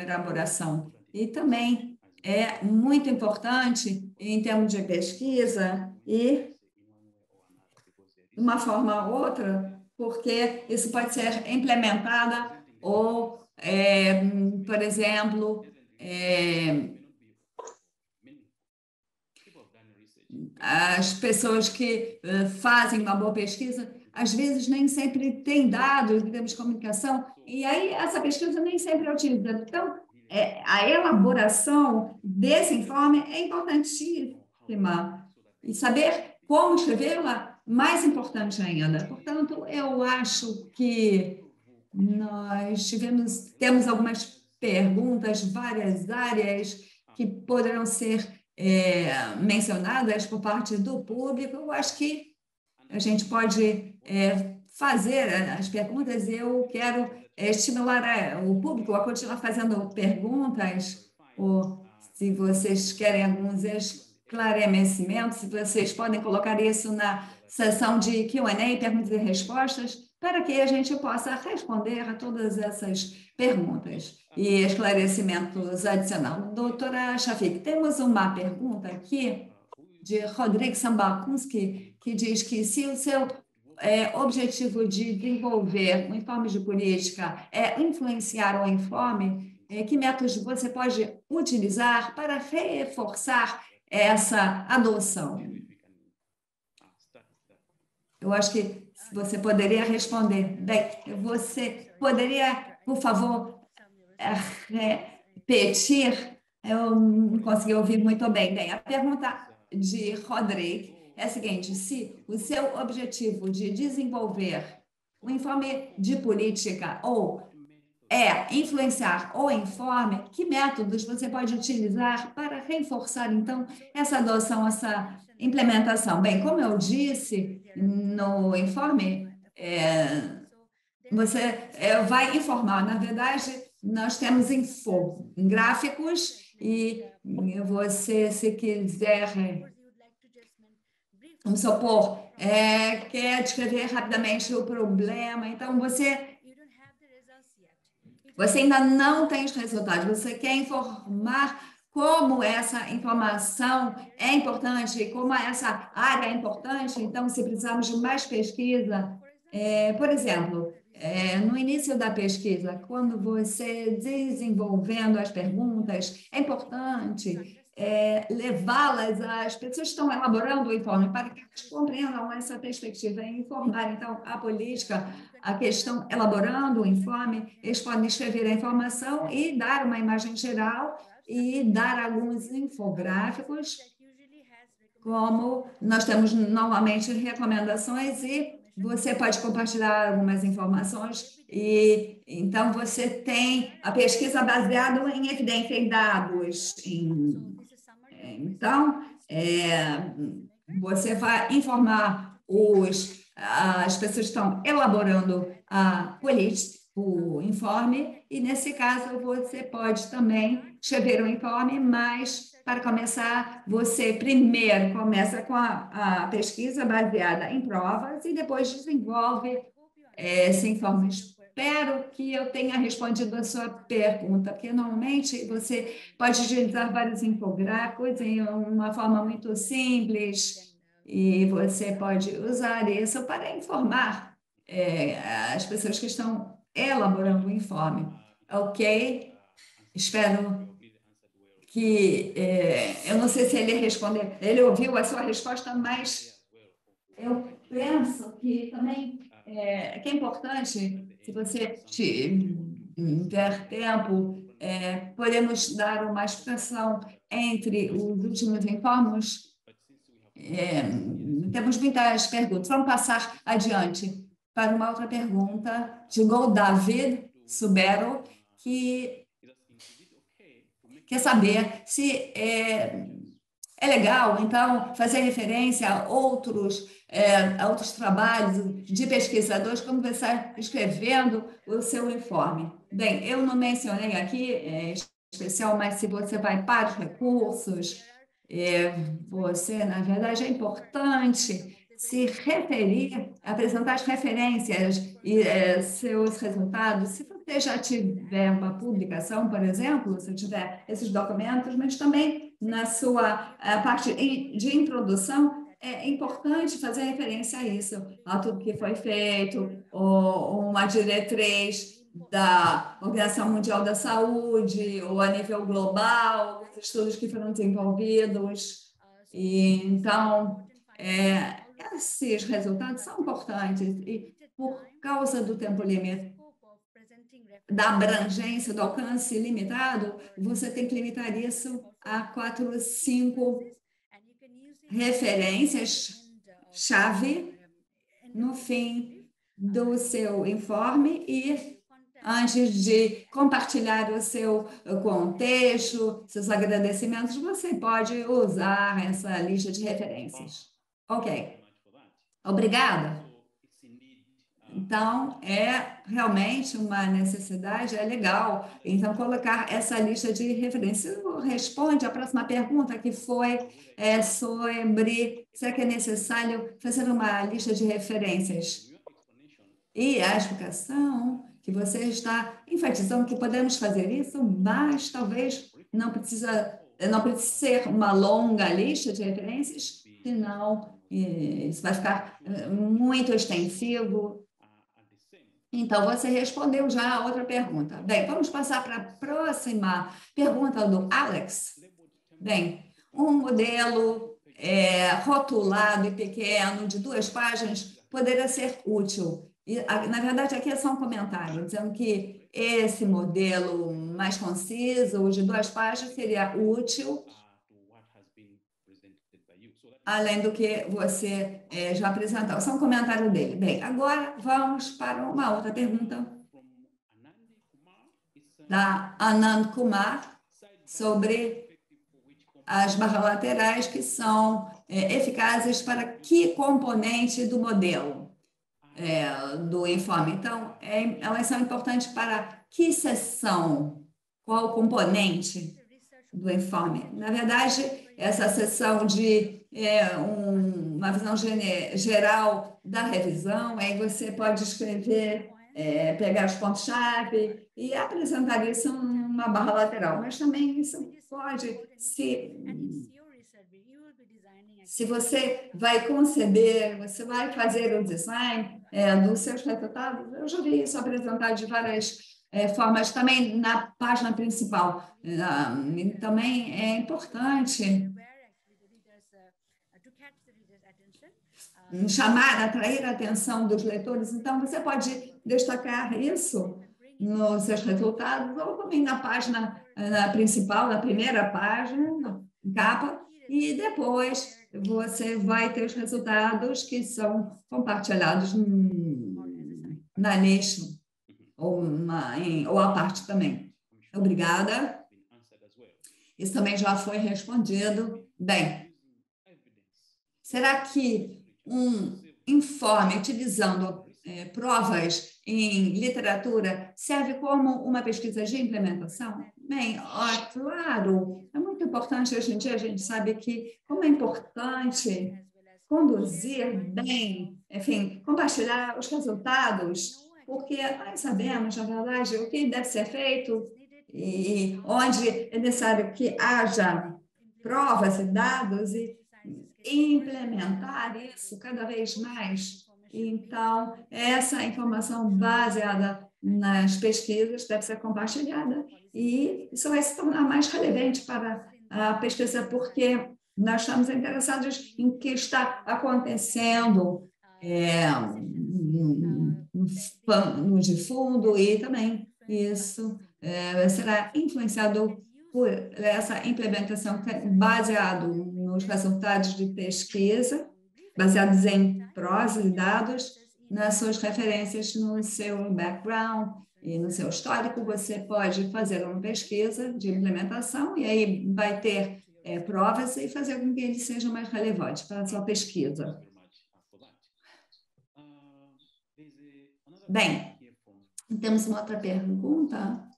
elaboração. E também é muito importante em termos de pesquisa e, de uma forma ou outra, porque isso pode ser implementada ou, por exemplo, as pessoas que fazem uma boa pesquisa, às vezes nem sempre têm dados em termos de comunicação, e aí essa pesquisa nem sempre é utilizada. Então, a elaboração desse informe é importantíssima, e saber como escrevê-la, mais importante ainda. Portanto, eu acho que nós temos algumas perguntas, várias áreas que poderão ser mencionadas por parte do público. Eu acho que a gente pode fazer as perguntas e eu quero estimular o público a continuar fazendo perguntas, ou se vocês querem alguns esclarecimentos, se vocês podem colocar isso na sessão de Q&A, perguntas e respostas, para que a gente possa responder a todas essas perguntas e esclarecimentos adicionais. Doutora Shafik, temos uma pergunta aqui de Rodrigo Sambakunski, que diz que se o seu objetivo de desenvolver um informe de política é influenciar o informe, que métodos você pode utilizar para reforçar essa adoção? Eu acho que você poderia responder. Bem, você poderia, por favor, repetir? Eu não consegui ouvir muito bem. Bem, a pergunta de Rodrigo é a seguinte: se o seu objetivo de desenvolver um informe de política ou influenciar o informe, que métodos você pode utilizar para reforçar, então, essa adoção, essa implementação? Bem, como eu disse no informe, você vai informar. Na verdade, nós temos gráficos e você, se quiser, vamos supor, quer descrever rapidamente o problema, então você ainda não tem os resultados, você quer informar como essa informação é importante, como essa área é importante, então, se precisarmos de mais pesquisa, por exemplo, no início da pesquisa, quando você desenvolvendo as perguntas, é importante levá-las às pessoas que estão elaborando o informe para que elas compreendam essa perspectiva e informar, então, a política, a questão elaborando o informe, eles podem escrever a informação e dar uma imagem geral e dar alguns infográficos, como nós temos normalmente recomendações, e você pode compartilhar algumas informações, e então você tem a pesquisa baseada em evidência, em dados. Então, você vai informar as pessoas que estão elaborando a política, o informe, e nesse caso você pode também escrever um informe, mas para começar, você primeiro começa com a pesquisa baseada em provas e depois desenvolve esse informe. Espero que eu tenha respondido a sua pergunta, porque normalmente você pode utilizar vários infográficos em uma forma muito simples e você pode usar isso para informar as pessoas que estão elaborando o informe. Ok? Espero que... eu não sei se ele respondeu, ele ouviu a sua resposta, mas eu penso que também que é importante, se você tiver tempo, podemos dar uma expressão entre os últimos informes Temos muitas perguntas. Vamos passar adiante para uma outra pergunta de David Subero, que quer saber se é legal, então, fazer referência a outros trabalhos de pesquisadores, como você está escrevendo o seu informe. Bem, eu não mencionei aqui especial, mas se você vai para os recursos, você, na verdade, é importante se referir, apresentar as referências e seus resultados. Se você já tiver uma publicação, por exemplo, se tiver esses documentos, mas também na sua parte de introdução, é importante fazer referência a isso, a tudo que foi feito, ou uma diretriz da Organização Mundial da Saúde, ou a nível global, os estudos que foram desenvolvidos. E, então, esses resultados são importantes e, por causa do tempo limite, da abrangência, do alcance limitado, você tem que limitar isso a 4, 5 referências-chave no fim do seu informe e antes de compartilhar o seu contexto, seus agradecimentos, você pode usar essa lista de referências. Ok. Obrigada. Então, é realmente uma necessidade, é legal. Então, colocar essa lista de referências. Responde a próxima pergunta, que foi sobre será que é necessário fazer uma lista de referências? E a explicação que você está enfatizando que podemos fazer isso, mas talvez não precise ser uma longa lista de referências, senão isso vai ficar muito extensivo. Então, você respondeu já a outra pergunta. Bem, vamos passar para a próxima pergunta do Alex. Bem, um modelo rotulado e pequeno, de 2 páginas, poderia ser útil. E, na verdade, aqui é só um comentário, dizendo que esse modelo mais conciso, de 2 páginas, seria útil, além do que você já apresentou. Só um comentário dele. Bem, agora vamos para uma outra pergunta da Anand Kumar sobre as barras laterais que são eficazes para que componente do modelo do informe. Então, elas são importantes para que seção, qual componente do informe. Na verdade, essa seção de uma visão geral da revisão, aí você pode escrever, pegar os pontos-chave e apresentar isso numa barra lateral. Mas também isso pode, se você vai conceber, você vai fazer o design dos seus resultados, eu já vi isso apresentado de várias formas, também na página principal. Também é importante atrair a atenção dos leitores. Então, você pode destacar isso nos seus resultados, ou também na página principal, na primeira página, capa, e depois você vai ter os resultados que são compartilhados na lista, ou a parte também. Obrigada. Isso também já foi respondido. Bem, será que um informe utilizando provas em literatura serve como uma pesquisa de implementação? Bem, claro, é muito importante. Hoje em dia a gente sabe que como é importante conduzir bem, enfim, compartilhar os resultados, porque nós sabemos, na verdade, o que deve ser feito e onde é necessário que haja provas e dados e implementar isso cada vez mais. Então, essa informação baseada nas pesquisas deve ser compartilhada e isso vai se tornar mais relevante para a pesquisa, porque nós estamos interessados em o que está acontecendo no de fundo e também isso será influenciado por essa implementação baseado nos resultados de pesquisa, baseados em provas e dados, nas suas referências, no seu background e no seu histórico. Você pode fazer uma pesquisa de implementação e aí vai ter provas e fazer com que eles sejam mais relevantes para a sua pesquisa. Bem, temos uma outra pergunta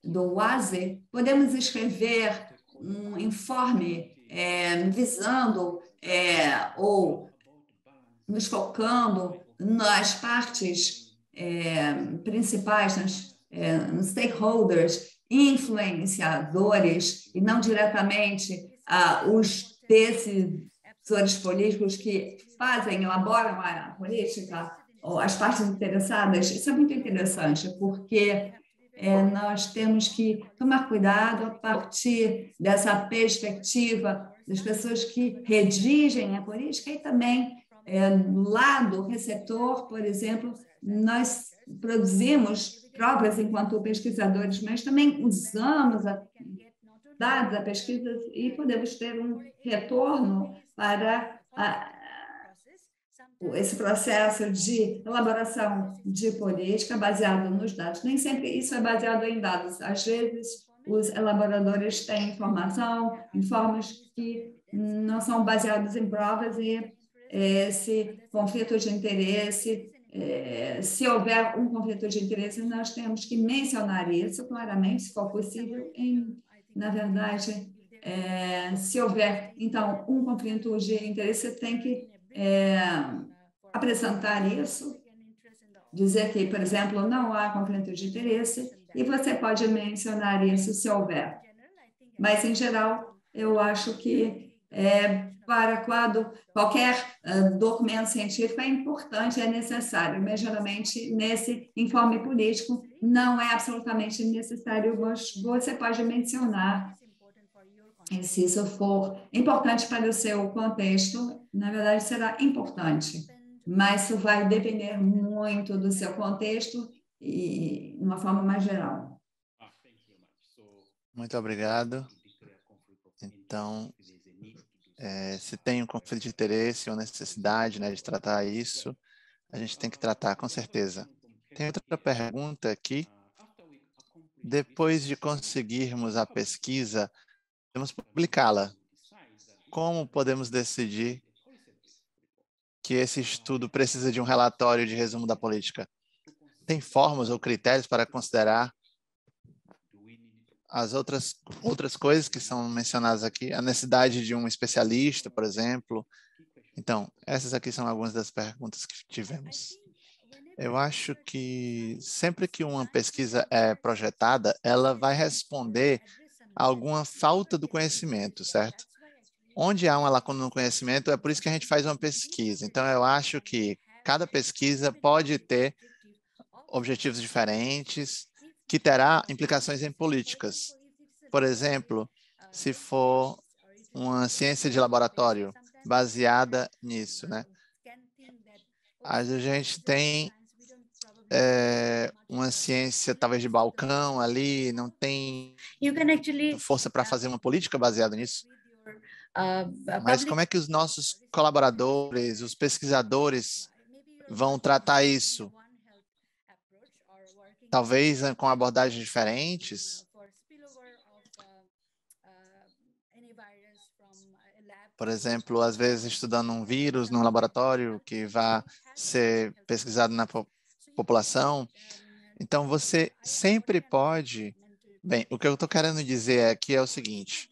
do WASE. Podemos escrever um informe visando ou nos focando nas partes principais, nos stakeholders, influenciadores, e não diretamente os decisores políticos que elaboram a política, ou as partes interessadas. Isso é muito interessante, porque nós temos que tomar cuidado a partir dessa perspectiva das pessoas que redigem a política e também do lado receptor, por exemplo, nós produzimos provas enquanto pesquisadores, mas também usamos dados da pesquisa e podemos ter um retorno para esse processo de elaboração de política baseado nos dados. Nem sempre isso é baseado em dados. Às vezes, os elaboradores têm informação em formas que não são baseadas em provas e esse conflito de interesse, se houver um conflito de interesse, nós temos que mencionar isso claramente, se for possível. Na verdade, se houver, então, um conflito de interesse, tem que apresentar isso, dizer que, por exemplo, não há conflito de interesse, e você pode mencionar isso se houver. Mas, em geral, eu acho que para qualquer documento científico é importante, é necessário, mas geralmente nesse informe político não é absolutamente necessário, mas você pode mencionar. E se isso for importante para o seu contexto, na verdade será importante, mas isso vai depender muito do seu contexto e de uma forma mais geral. Muito obrigado. Então, se tem um conflito de interesse ou necessidade, né, de tratar isso, a gente tem que tratar, com certeza. Tem outra pergunta aqui. Depois de conseguirmos a pesquisa, podemos publicá-la. Como podemos decidir que esse estudo precisa de um relatório de resumo da política? Tem formas ou critérios para considerar as outras coisas que são mencionadas aqui? A necessidade de um especialista, por exemplo. Então, essas aqui são algumas das perguntas que tivemos. Eu acho que sempre que uma pesquisa é projetada, ela vai responder a alguma falta do conhecimento, certo? Onde há uma lacuna no conhecimento, é por isso que a gente faz uma pesquisa. Então, eu acho que cada pesquisa pode ter objetivos diferentes, que terá implicações em políticas. Por exemplo, se for uma ciência de laboratório baseada nisso, né? A gente tem uma ciência talvez de balcão ali, não tem força para fazer uma política baseada nisso. Mas como é que os nossos colaboradores, os pesquisadores vão tratar isso? Talvez com abordagens diferentes. Por exemplo, às vezes estudando um vírus num laboratório que vai ser pesquisado na população. Então, você sempre pode... Bem, o que eu estou querendo dizer aqui é o seguinte.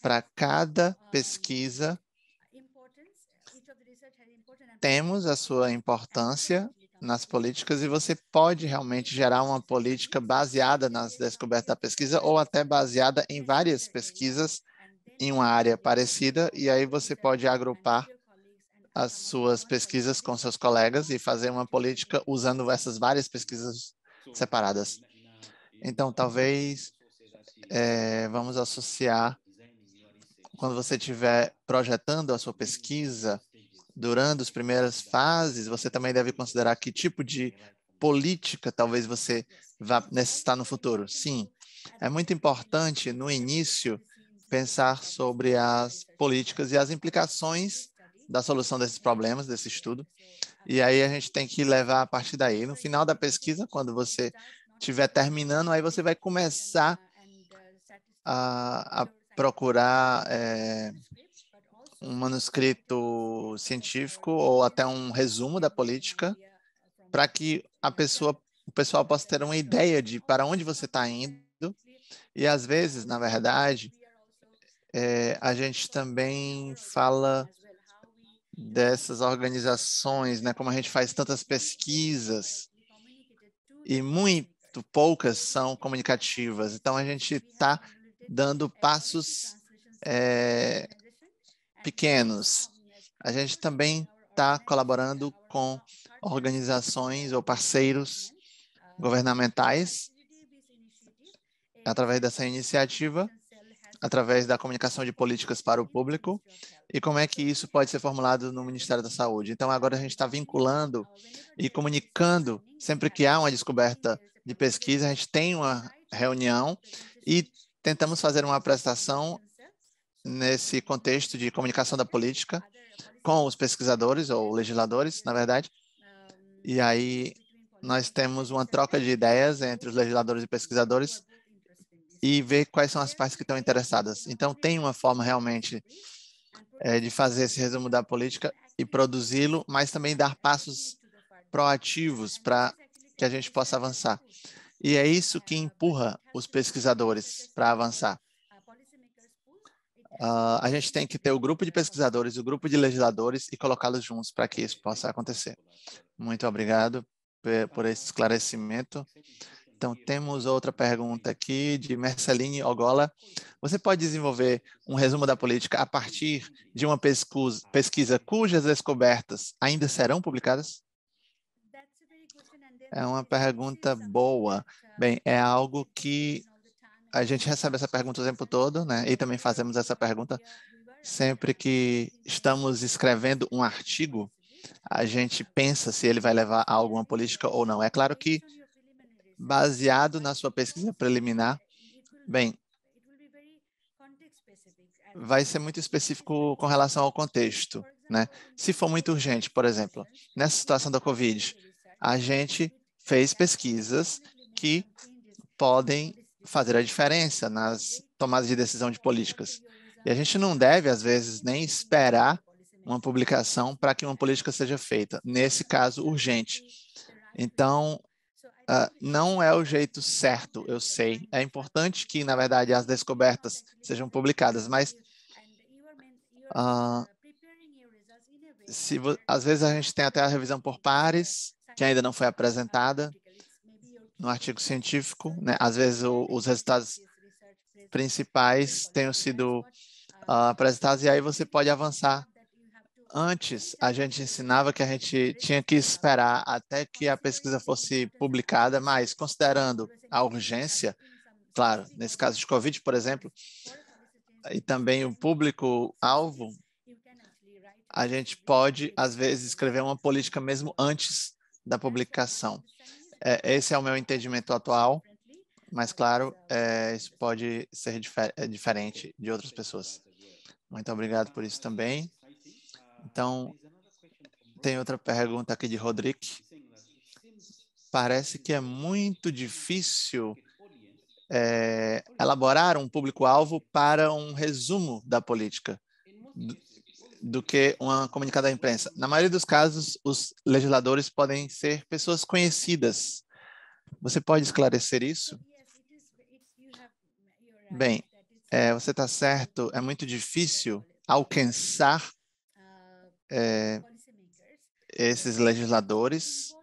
Para cada pesquisa, temos a sua importância nas políticas e você pode realmente gerar uma política baseada nas descobertas da pesquisa ou até baseada em várias pesquisas em uma área parecida, e aí você pode agrupar as suas pesquisas com seus colegas e fazer uma política usando essas várias pesquisas separadas. Então, talvez vamos associar, quando você estiver projetando a sua pesquisa, durante as primeiras fases, você também deve considerar que tipo de política talvez você vá necessitar no futuro? Sim, é muito importante no início pensar sobre as políticas e as implicações da solução desses problemas, desse estudo. E aí a gente tem que levar a partir daí. No final da pesquisa, quando você estiver terminando, aí você vai começar a procurar um manuscrito científico ou até um resumo da política para que o pessoal possa ter uma ideia de para onde você está indo. E às vezes, na verdade, a gente também fala dessas organizações, né? Como a gente faz tantas pesquisas e muito poucas são comunicativas. Então, a gente está dando passos pequenos. A gente também está colaborando com organizações ou parceiros governamentais através dessa iniciativa, através da comunicação de políticas para o público, e como é que isso pode ser formulado no Ministério da Saúde. Então, agora a gente está vinculando e comunicando, sempre que há uma descoberta de pesquisa, a gente tem uma reunião e tentamos fazer uma apresentação nesse contexto de comunicação da política com os pesquisadores ou legisladores, na verdade, e aí nós temos uma troca de ideias entre os legisladores e pesquisadores e ver quais são as partes que estão interessadas. Então, tem uma forma realmente de fazer esse resumo da política e produzi-lo, mas também dar passos proativos para que a gente possa avançar. E é isso que empurra os pesquisadores para avançar. A gente tem que ter o grupo de pesquisadores, o grupo de legisladores e colocá-los juntos para que isso possa acontecer. Muito obrigado por esse esclarecimento. Então, temos outra pergunta aqui de Merceline Ogola. Você pode desenvolver um resumo da política a partir de uma pesquisa cujas descobertas ainda serão publicadas? É uma pergunta boa. Bem, é algo que a gente recebe essa pergunta o tempo todo, né? E também fazemos essa pergunta sempre que estamos escrevendo um artigo, a gente pensa se ele vai levar a alguma política ou não. É claro que, baseado na sua pesquisa preliminar, bem, vai ser muito específico com relação ao contexto, né? Se for muito urgente, por exemplo, nessa situação da COVID, a gente fez pesquisas que podem fazer a diferença nas tomadas de decisão de políticas. E a gente não deve, às vezes, nem esperar uma publicação para que uma política seja feita, nesse caso, urgente. Então, não é o jeito certo, eu sei. É importante que, na verdade, as descobertas sejam publicadas, mas às vezes a gente tem até a revisão por pares, que ainda não foi apresentada no artigo científico, né? Às vezes os resultados principais tenham sido apresentados e aí você pode avançar. Antes, a gente ensinava que a gente tinha que esperar até que a pesquisa fosse publicada, mas considerando a urgência, claro, nesse caso de COVID, por exemplo, e também o público-alvo, a gente pode, às vezes, escrever uma política mesmo antes da publicação. Esse é o meu entendimento atual, mas, claro, isso pode ser diferente de outras pessoas. Muito obrigado por isso também. Então, tem outra pergunta aqui de Rodrigo. Parece que é muito difícil elaborar um público-alvo para um resumo da política do que uma comunicada à imprensa. Na maioria dos casos, os legisladores podem ser pessoas conhecidas. Você pode esclarecer isso? Bem, você está certo, é muito difícil alcançar esses legisladores.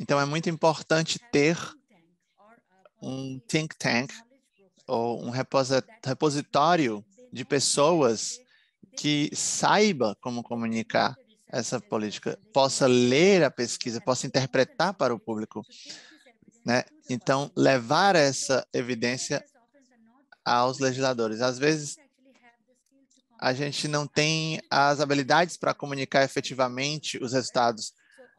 Então, é muito importante ter um think tank ou um repositório de pessoas que saiba como comunicar essa política, possa ler a pesquisa, possa interpretar para o público, né? Então, levar essa evidência aos legisladores. Às vezes, a gente não tem as habilidades para comunicar efetivamente os resultados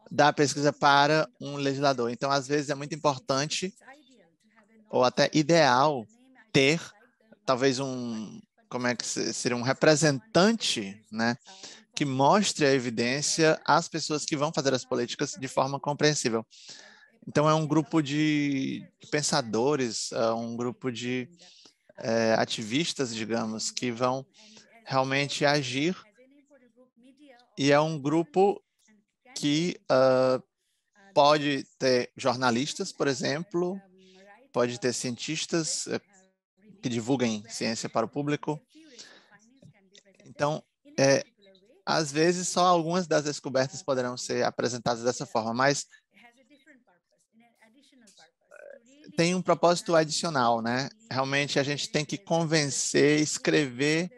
da pesquisa para um legislador. Então, às vezes, é muito importante ou até ideal ter talvez seria um representante, né, que mostre a evidência às pessoas que vão fazer as políticas de forma compreensível. Então, é um grupo de pensadores, é um grupo de ativistas, digamos, que vão realmente agir, e é um grupo que pode ter jornalistas, por exemplo, pode ter cientistas que divulguem ciência para o público. Então, às vezes, só algumas das descobertas poderão ser apresentadas dessa forma, mas tem um propósito adicional, né? Realmente, a gente tem que convencer, escrever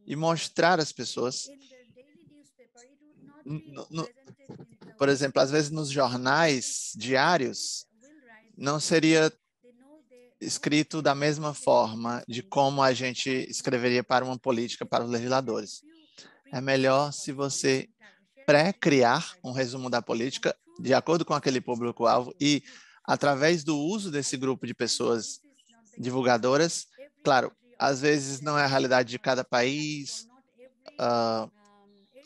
e mostrar às pessoas. Por exemplo, às vezes, nos jornais diários, não seria escrito da mesma forma de como a gente escreveria para uma política para os legisladores. É melhor se você pré-criar um resumo da política de acordo com aquele público-alvo e, através do uso desse grupo de pessoas divulgadoras, claro, às vezes não é a realidade de cada país,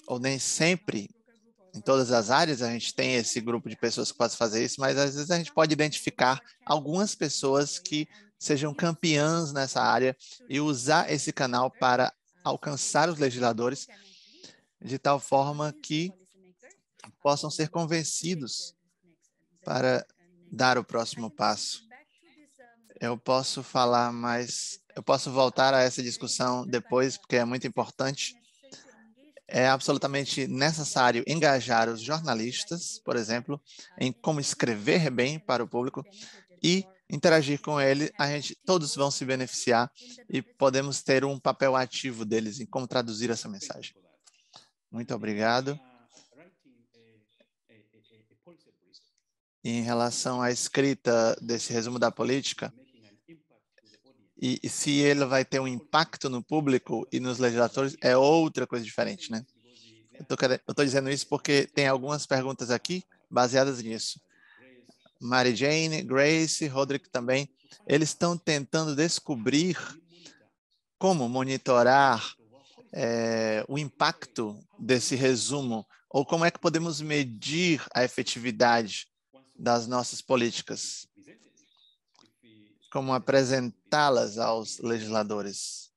ou nem sempre, em todas as áreas, a gente tem esse grupo de pessoas que podem fazer isso, mas às vezes a gente pode identificar algumas pessoas que sejam campeãs nessa área e usar esse canal para alcançar os legisladores de tal forma que possam ser convencidos para dar o próximo passo. Eu posso falar mais, eu posso voltar a essa discussão depois, porque é muito importante. É absolutamente necessário engajar os jornalistas, por exemplo, em como escrever bem para o público e interagir com ele. Todos vão se beneficiar e podemos ter um papel ativo deles em como traduzir essa mensagem. Muito obrigado. Em relação à escrita desse resumo da política, e se ele vai ter um impacto no público e nos legisladores, é outra coisa diferente, né? Eu estou dizendo isso porque tem algumas perguntas aqui baseadas nisso. Mary Jane, Grace, Roderick também, eles estão tentando descobrir como monitorar o impacto desse resumo, ou como é que podemos medir a efetividade das nossas políticas, como apresentá-las aos legisladores.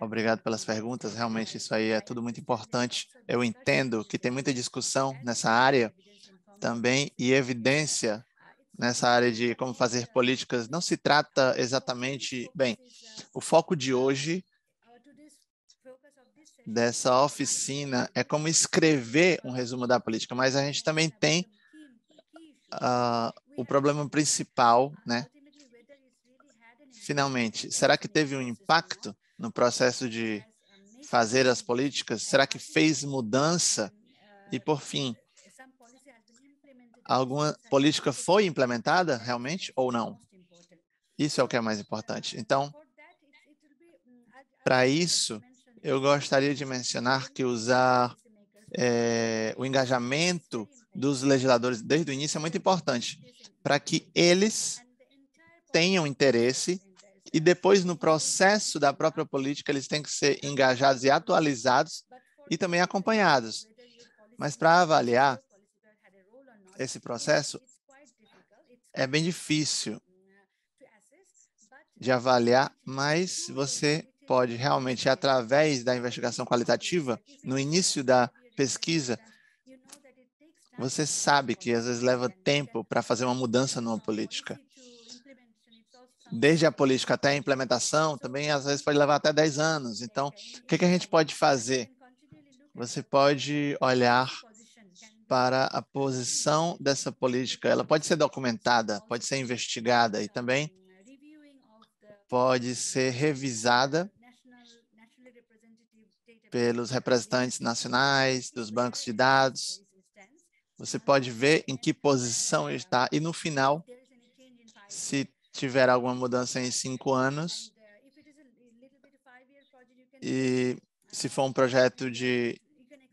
Obrigado pelas perguntas. Realmente, isso aí é tudo muito importante. Eu entendo que tem muita discussão nessa área também e evidência nessa área de como fazer políticas. Não se trata exatamente... Bem, o foco de hoje dessa oficina é como escrever um resumo da política, mas a gente também tem o problema principal, né? Finalmente, será que teve um impacto no processo de fazer as políticas? Será que fez mudança? E, por fim, alguma política foi implementada realmente ou não? Isso é o que é mais importante. Então, para isso, eu gostaria de mencionar que usar o engajamento dos legisladores desde o início é muito importante, para que eles tenham interesse e depois, no processo da própria política, eles têm que ser engajados e atualizados e também acompanhados. Mas para avaliar esse processo, é bem difícil de avaliar, mas você pode realmente, através da investigação qualitativa, no início da pesquisa, você sabe que às vezes leva tempo para fazer uma mudança numa política. Desde a política até a implementação, também às vezes pode levar até 10 anos. Então, o que a gente pode fazer? Você pode olhar para a posição dessa política. Ela pode ser documentada, pode ser investigada e também pode ser revisada pelos representantes nacionais, dos bancos de dados. Você pode ver em que posição está e, no final, se tiver alguma mudança em 5 anos, e se for um projeto de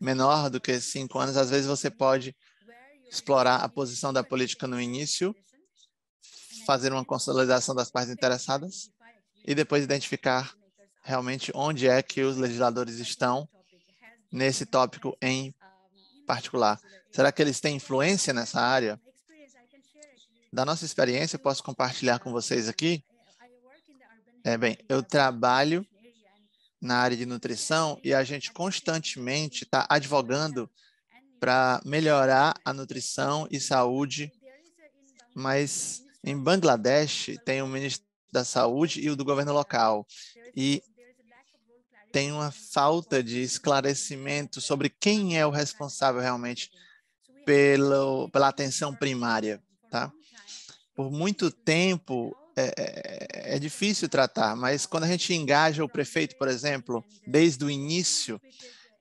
menor do que 5 anos, às vezes você pode explorar a posição da política no início, fazer uma consolidação das partes interessadas e depois identificar realmente onde é que os legisladores estão nesse tópico em particular. Será que eles têm influência nessa área? Da nossa experiência, eu posso compartilhar com vocês aqui. Bem, eu trabalho na área de nutrição e a gente constantemente está advogando para melhorar a nutrição e saúde, mas em Bangladesh tem o Ministério da Saúde e o do governo local. E tem uma falta de esclarecimento sobre quem é o responsável realmente pela atenção primária, tá? Por muito tempo é difícil tratar, mas quando a gente engaja o prefeito, por exemplo, desde o início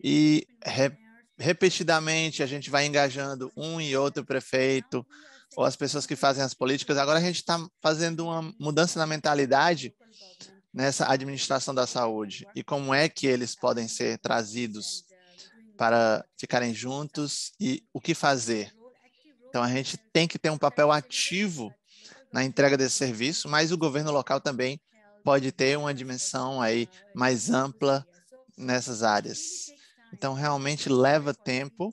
e repetidamente a gente vai engajando um e outro prefeito ou as pessoas que fazem as políticas, agora a gente está fazendo uma mudança na mentalidade nessa administração da saúde e como é que eles podem ser trazidos para ficarem juntos e o que fazer. Então, a gente tem que ter um papel ativo na entrega desse serviço, mas o governo local também pode ter uma dimensão aí mais ampla nessas áreas. Então, realmente leva tempo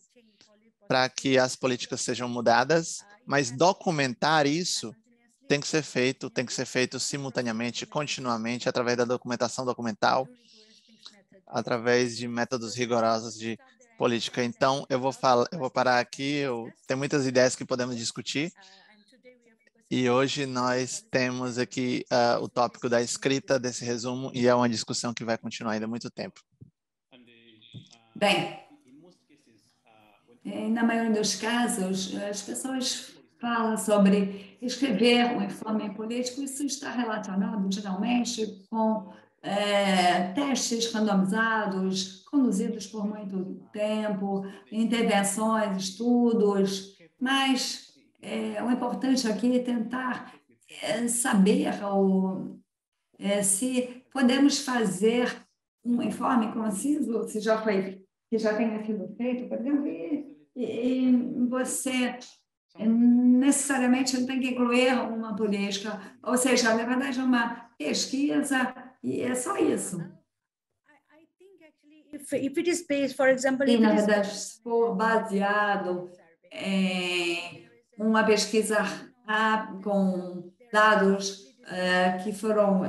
para que as políticas sejam mudadas, mas documentar isso tem que ser feito simultaneamente, continuamente, através da documentação documental, através de métodos rigorosos de política. Então, eu vou parar aqui, tem muitas ideias que podemos discutir, e hoje nós temos aqui o tópico da escrita desse resumo, e é uma discussão que vai continuar ainda muito tempo. Bem, na maioria dos casos, as pessoas falam sobre escrever um informe político, isso está relacionado, geralmente, com testes randomizados, conduzidos por muito tempo, intervenções, estudos, mas o importante aqui é tentar saber se podemos fazer um informe conciso, se já tenha sido feito, por exemplo, e você necessariamente não tem que incluir uma política, ou seja, na verdade, é uma pesquisa e é só isso. E, na verdade, se for baseado em uma pesquisa com dados que foram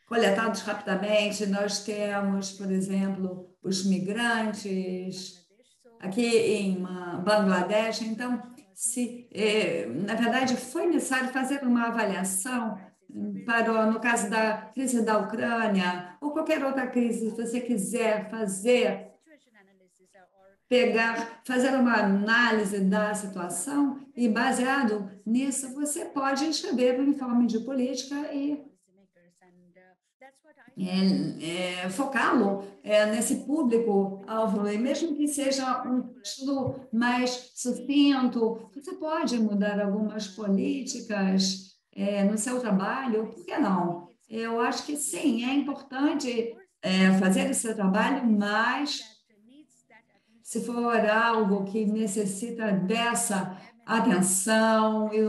coletados rapidamente, nós temos, por exemplo, os migrantes aqui em Bangladesh. Então, na verdade, foi necessário fazer uma avaliação no caso da crise da Ucrânia ou qualquer outra crise, se você quiser fazer uma análise da situação e, baseado nisso, você pode escrever um informe de política e focá-lo nesse público-alvo, e mesmo que seja um estudo mais sucinto, você pode mudar algumas políticas no seu trabalho, por que não? Eu acho que sim, é importante fazer esse trabalho, mas se for algo que necessita dessa atenção e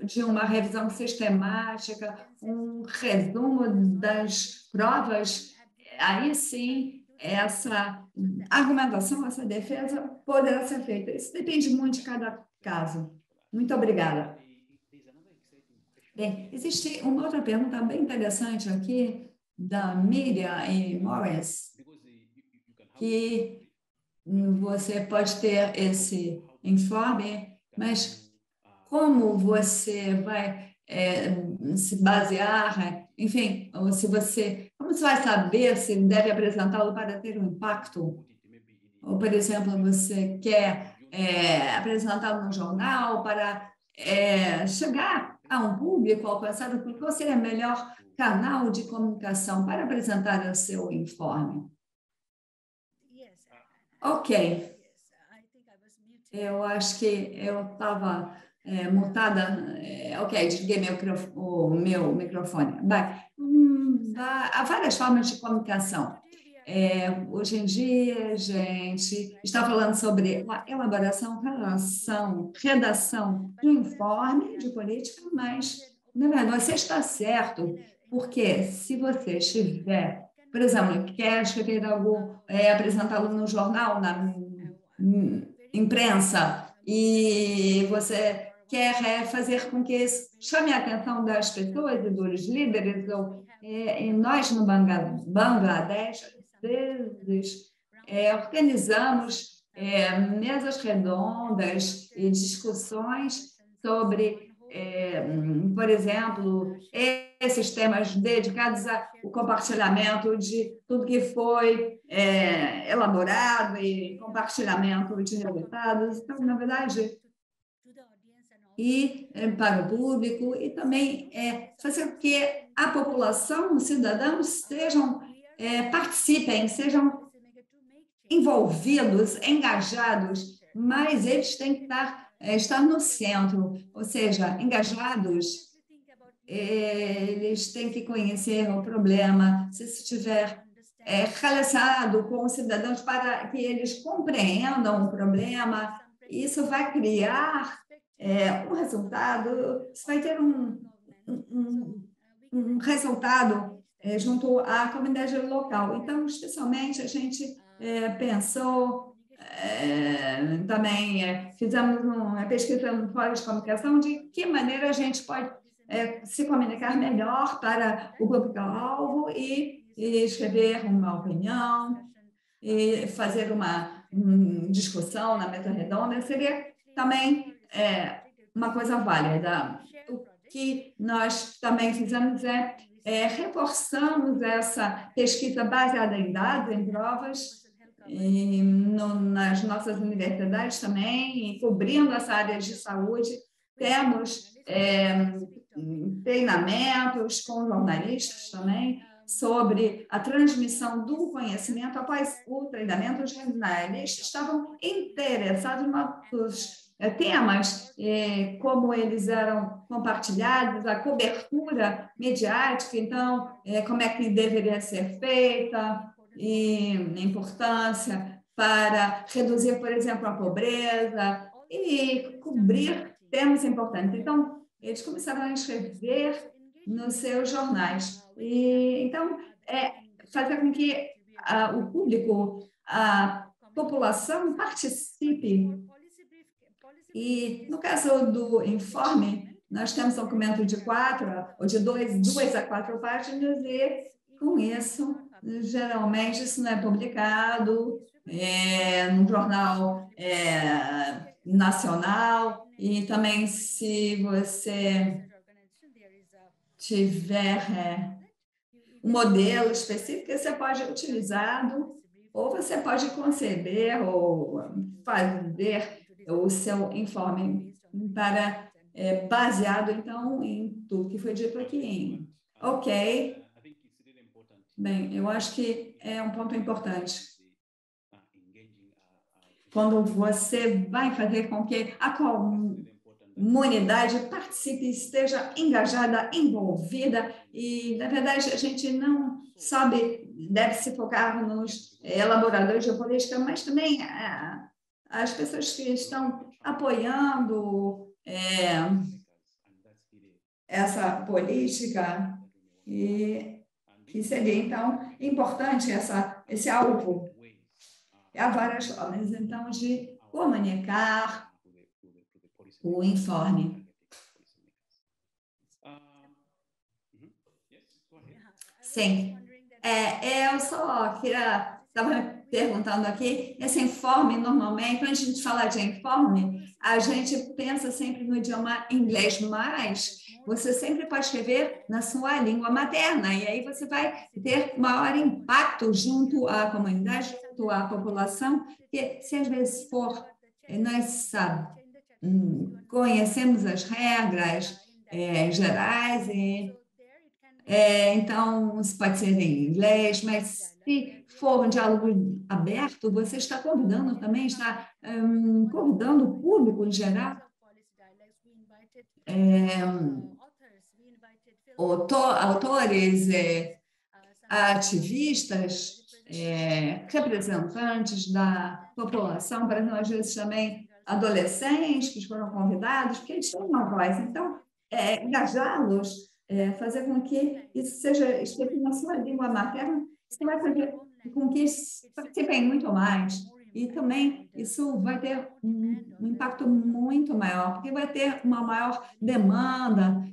de uma revisão sistemática, um resumo das provas, aí sim essa argumentação, essa defesa poderá ser feita. Isso depende muito de cada caso. Muito obrigada. Bem, existe uma outra pergunta bem interessante aqui da Miriam e Morris, que você pode ter esse informe, mas como você vai se basear, enfim, como você vai saber se deve apresentá-lo para ter um impacto? Ou, por exemplo, você quer apresentá-lo no jornal para chegar a um público alcançado, qual seria o melhor canal de comunicação para apresentar o seu informe? Ok. Eu acho que eu estava mutada. Ok, desliguei o meu microfone. Há várias formas de comunicação. Hoje em dia, a gente está falando sobre a elaboração, redação de um informe de política, mas, na verdade, você está certo, porque se você estiver, por exemplo, quer escrever algo, apresentá-lo no jornal, na imprensa, e você quer fazer com que isso chame a atenção das pessoas e dos líderes, e nós no Bangladesh, vezes, organizamos mesas redondas e discussões sobre, por exemplo, esses temas dedicados ao compartilhamento de tudo que foi elaborado e compartilhamento de resultados. Então, na verdade, e para o público, e também fazer com que a população, os cidadãos, participem, sejam envolvidos, engajados, mas eles têm que estar no centro, ou seja, engajados, eles têm que conhecer o problema, se estiver relacionado com os cidadãos para que eles compreendam o problema, isso vai criar um resultado, isso vai ter um resultado junto à comunidade local. Então, especialmente, a gente pensou, também fizemos uma pesquisa no Fórum de Comunicação de que maneira a gente pode se comunicar melhor para o público-alvo e escrever uma opinião e fazer uma discussão na mesa redonda seria também uma coisa válida. O que nós também fizemos reforçamos essa pesquisa baseada em dados, em provas, nas nossas universidades também, cobrindo essa área de saúde. Temos treinamentos com jornalistas também sobre a transmissão do conhecimento. Após o treinamento, os jornalistas estavam interessados nos temas, como eles eram compartilhados, a cobertura mediática, então, como é que deveria ser feita, e a importância para reduzir, por exemplo, a pobreza e cobrir temas importantes. Então, eles começaram a escrever nos seus jornais. E, então, fazer com que o público, a população participe. E, no caso do informe, nós temos um documento de 2 a 4 páginas e, com isso, geralmente, isso não é publicado no jornal nacional. E também, se você tiver um modelo específico que você pode utilizar, ou você pode conceber ou fazer o seu informe baseado, então, em tudo que foi dito aqui. Ok. Bem, eu acho que é um ponto importante. Quando você vai fazer com que a comunidade participe, esteja engajada, envolvida, e, na verdade, a gente não sabe, deve se focar nos elaboradores de política, mas também as pessoas que estão apoiando essa política, e que seria, então, importante esse alvo. Há várias formas, então, de comunicar o informe. Sim. Eu só estava perguntando aqui, esse informe, normalmente, quando a gente fala de informe, a gente pensa sempre no idioma inglês, mas você sempre pode escrever na sua língua materna, e aí você vai ter maior impacto junto à comunidade, junto à população, porque se às vezes nós conhecemos as regras gerais, então isso pode ser em inglês, mas se for um diálogo aberto, você está convidando também, está convidando o público em geral, autores, ativistas, representantes da população, para nós, às vezes, também adolescentes que foram convidados, porque eles têm uma voz. Então, engajá-los, fazer com que isso seja escrito na sua língua materna, isso vai fazer com que eles participem muito mais. E também isso vai ter um impacto muito maior, porque vai ter uma maior demanda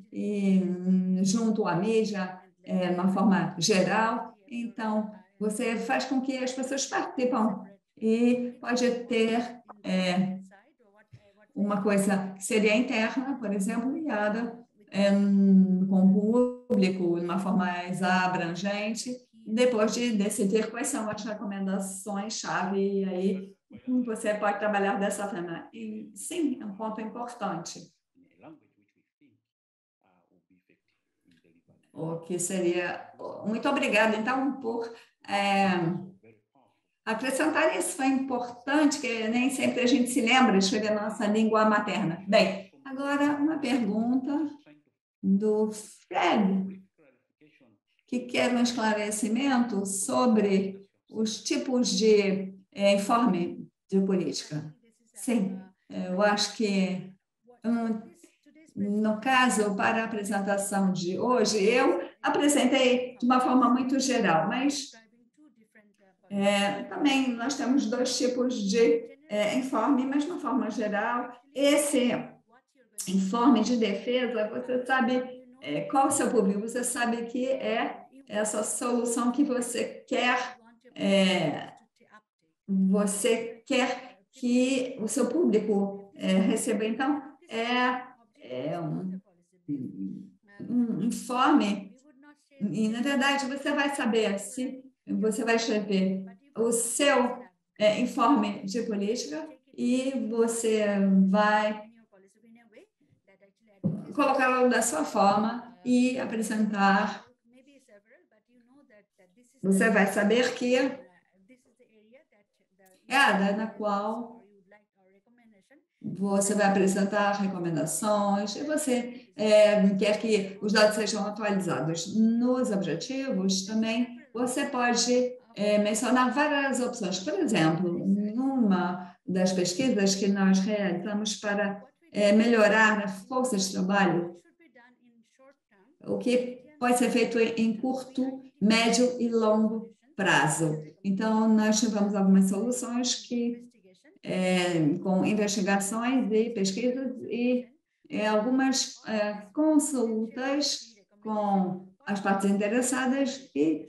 junto à mídia, de uma forma geral. Então, você faz com que as pessoas participam e pode ter uma coisa que seria interna, por exemplo, ligada com o público de uma forma mais abrangente, depois de decidir quais são as recomendações-chave, e aí você pode trabalhar dessa forma. E, sim, é um ponto importante. O que seria... Muito obrigada, então, por acrescentar isso. Foi importante, que nem sempre a gente se lembra de escrever a nossa língua materna. Bem, agora uma pergunta do Fred, que quer um esclarecimento sobre os tipos de informe de política. Sim, eu acho que, no caso, para a apresentação de hoje, eu apresentei de uma forma muito geral, mas também nós temos dois tipos de informe, mas de uma forma geral. Esse informe de defesa, você sabe qual é o seu público, você sabe que é essa solução que você quer que o seu público receba. Então, um informe, e, na verdade, você vai saber se você vai escrever o seu informe de política e você vai colocá-lo da sua forma e apresentar. Você vai saber que é a área na qual você vai apresentar recomendações e você quer que os dados sejam atualizados. Nos objetivos, também, você pode mencionar várias opções. Por exemplo, numa das pesquisas que nós realizamos para melhorar a força de trabalho, o que pode ser feito em curto, médio e longo prazo. Então, nós tivemos algumas soluções que com investigações e pesquisas e algumas consultas com as partes interessadas e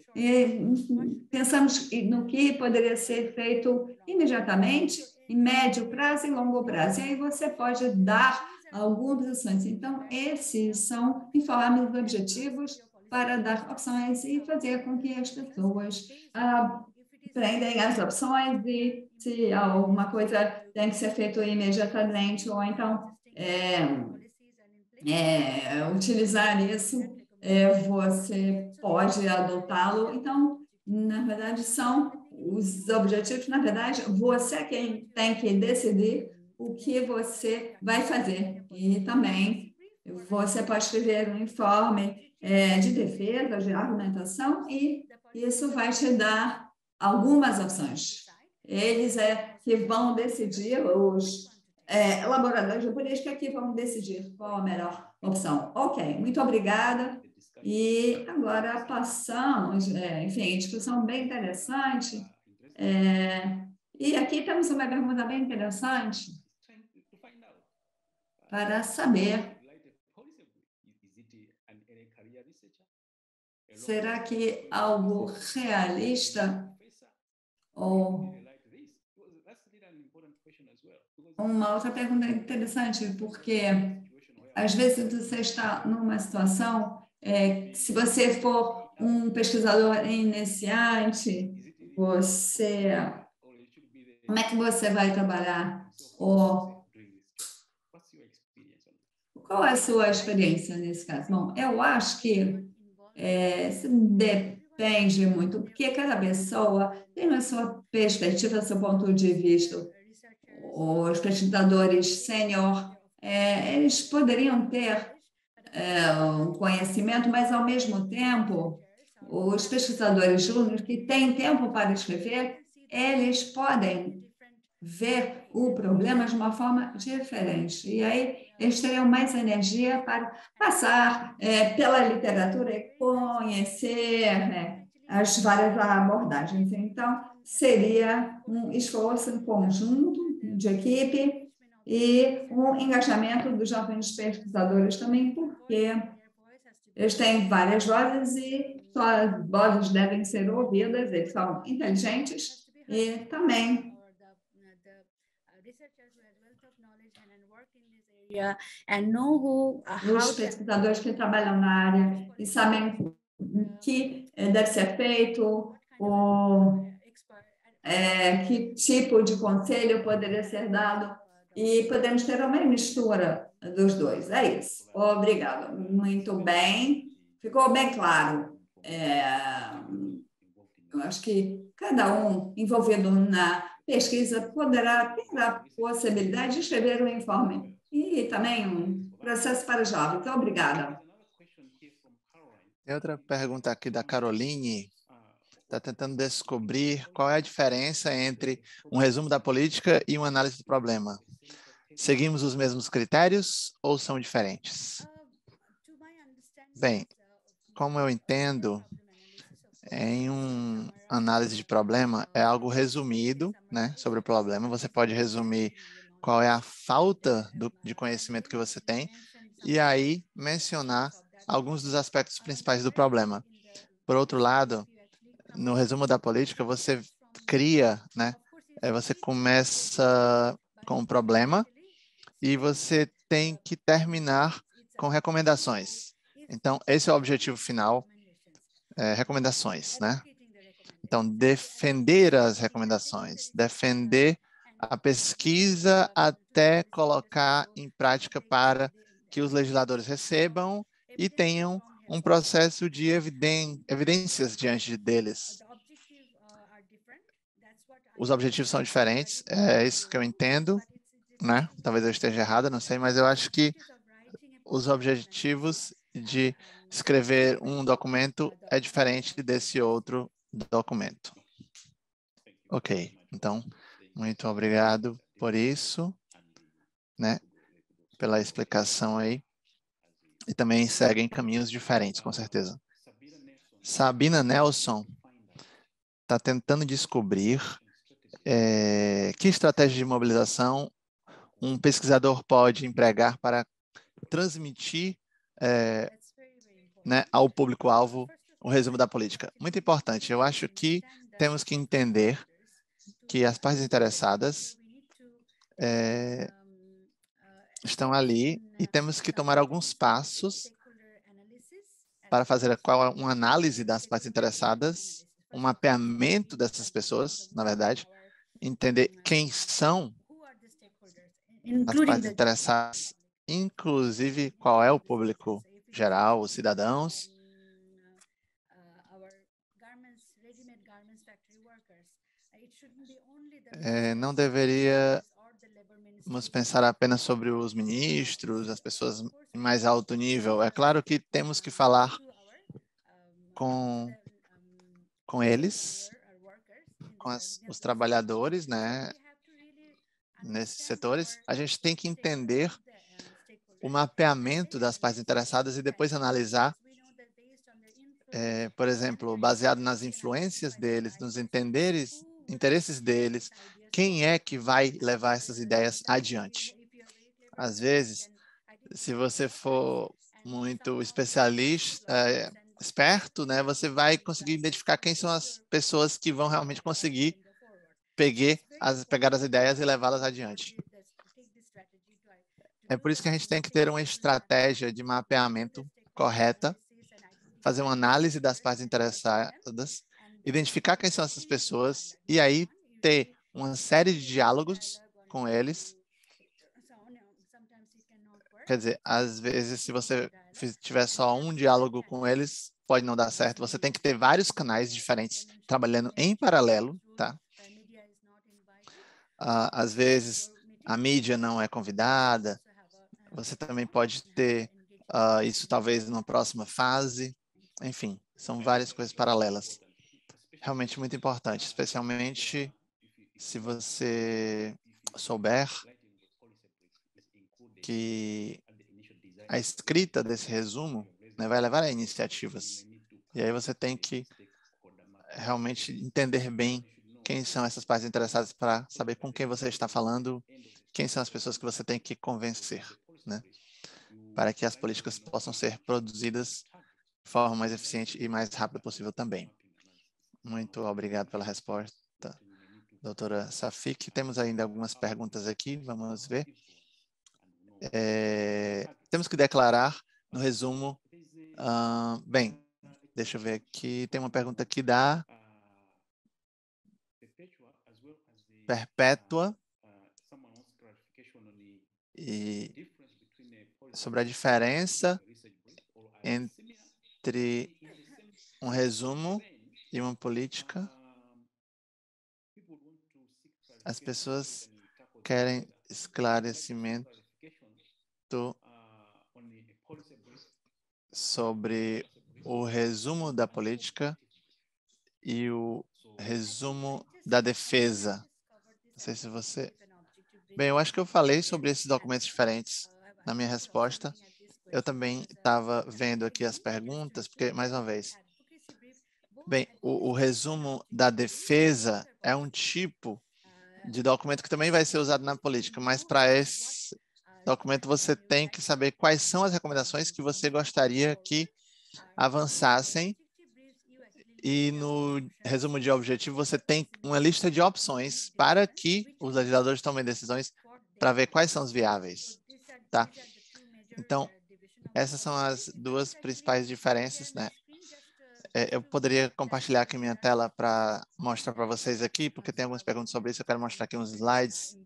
pensamos no que poderia ser feito imediatamente, em médio prazo e longo prazo. E aí você pode dar algumas opções. Então, esses são informes objetivos para dar opções e fazer com que as pessoas aprendem as opções e se alguma coisa tem que ser feito imediatamente, ou então utilizar isso, você pode adotá-lo. Então, na verdade, são os objetivos, na verdade, você é quem tem que decidir o que você vai fazer. E também você pode escrever um informe de defesa, de argumentação, e isso vai te dar algumas opções. Eles que vão decidir, os elaboradores de política que vão decidir qual a melhor opção. Ok, muito obrigada. E agora passamos, enfim, discussão bem interessante. E aqui temos uma pergunta bem interessante para saber: será que algo realista ou uma outra pergunta interessante, porque às vezes você está numa situação, se você for um pesquisador iniciante, como é que você vai trabalhar? Ou qual é a sua experiência nesse caso? Bom, eu acho que isso depende muito, porque cada pessoa tem a sua perspectiva, seu ponto de vista. Os pesquisadores sênior, eles poderiam ter um conhecimento, mas, ao mesmo tempo, os pesquisadores júniores que têm tempo para escrever, eles podem ver o problema de uma forma diferente. E aí eles teriam mais energia para passar pela literatura e conhecer, né, as várias abordagens. Então, seria um esforço em conjunto, de equipe, e um engajamento dos jovens pesquisadores também, porque eles têm várias vozes e suas vozes devem ser ouvidas, eles são inteligentes e também os pesquisadores que trabalham na área e sabem o que deve ser feito, que tipo de conselho poderia ser dado, e podemos ter uma mistura dos dois. É isso. Obrigada. Muito bem. Ficou bem claro. Eu acho que cada um envolvido na pesquisa poderá ter a possibilidade de escrever um informe e também um processo para jovens. Obrigada. Tem outra pergunta aqui da Caroline. Está tentando descobrir qual é a diferença entre um resumo da política e uma análise do problema. Seguimos os mesmos critérios ou são diferentes? Bem, como eu entendo, em uma análise de problema é algo resumido, né, sobre o problema. Você pode resumir qual é a falta de conhecimento que você tem e aí mencionar alguns dos aspectos principais do problema. Por outro lado, no resumo da política, você cria, né? Você começa com um problema e você tem que terminar com recomendações. Então, esse é o objetivo final, recomendações, né? Então, defender as recomendações, defender a pesquisa até colocar em prática para que os legisladores recebam e tenham um processo de evidências diante deles. Os objetivos são diferentes, é isso que eu entendo, né? Talvez eu esteja errada, não sei, mas eu acho que os objetivos de escrever um documento é diferente desse outro documento. Ok, então, muito obrigado por isso, né? Pela explicação aí. E também seguem caminhos diferentes, com certeza. Sabina Nelson está tentando descobrir que estratégia de mobilização um pesquisador pode empregar para transmitir né, ao público-alvo o resumo da política. Muito importante. Eu acho que temos que entender que as partes interessadas estão ali e temos que tomar alguns passos para fazer uma análise das partes interessadas, um mapeamento dessas pessoas, na verdade, entender quem são as partes interessadas, inclusive qual é o público geral, os cidadãos. Não deveríamos pensar apenas sobre os ministros, as pessoas em mais alto nível. É claro que temos que falar com eles, com os trabalhadores, né, nesses setores. A gente tem que entender o mapeamento das partes interessadas e depois analisar, por exemplo, baseado nas influências deles, nos interesses deles, quem é que vai levar essas ideias adiante. Às vezes, se você for muito especialista, esperto, né, você vai conseguir identificar quem são as pessoas que vão realmente conseguir pegar as ideias e levá-las adiante. É por isso que a gente tem que ter uma estratégia de mapeamento correta, fazer uma análise das partes interessadas, identificar quem são essas pessoas e aí ter uma série de diálogos com eles. Quer dizer, às vezes, se você tiver só um diálogo com eles, pode não dar certo. Você tem que ter vários canais diferentes trabalhando em paralelo, tá? Às vezes, a mídia não é convidada. Você também pode ter isso talvez numa próxima fase. Enfim, São várias coisas paralelas. Realmente muito importante, especialmente se você souber que a escrita desse resumo, né, vai levar a iniciativas. E aí você tem que realmente entender bem quem são essas partes interessadas para saber com quem você está falando, quem são as pessoas que você tem que convencer, né, para que as políticas possam ser produzidas de forma mais eficiente e mais rápida possível também. Muito obrigado pela resposta, doutora Safik. Temos ainda algumas perguntas aqui, vamos ver. Temos que declarar no resumo. Bem, deixa eu ver aqui. Tem uma pergunta aqui da Perpétua e sobre a diferença entre um resumo e uma política. As pessoas querem esclarecimento sobre o resumo da política e o resumo da defesa. Não sei se você... Bem, eu acho que eu falei sobre esses documentos diferentes na minha resposta. Eu também estava vendo aqui as perguntas, porque, mais uma vez, bem, o resumo da defesa é um tipo de documento que também vai ser usado na política, mas para esse documento você tem que saber quais são as recomendações que você gostaria que avançassem, e no resumo de objetivo você tem uma lista de opções para que os legisladores tomem decisões para ver quais são os viáveis, tá? Então, essas são as duas principais diferenças, né? Eu poderia compartilhar aqui minha tela para mostrar para vocês aqui, porque tem algumas perguntas sobre isso. Eu quero mostrar aqui uns slides.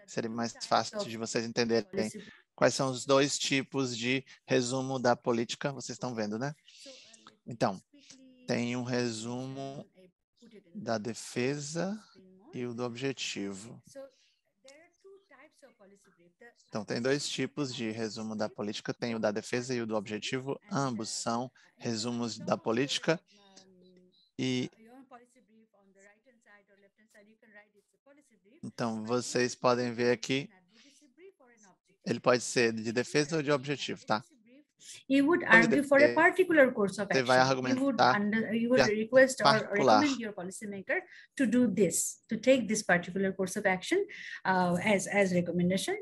Seria mais fácil de vocês entenderem quais são os dois tipos de resumo da política. Vocês estão vendo, né? Então, tem um resumo da defesa e o do objetivo. Então, tem dois tipos de resumo da política, tem o da defesa e o do objetivo. Ambos são resumos da política e então vocês podem ver aqui, ele pode ser de defesa ou de objetivo, tá? You would argue for a particular course of Você vai action. argumentar You would request or particular. recommend your policymaker to do this, to take this particular course of action as recommendation.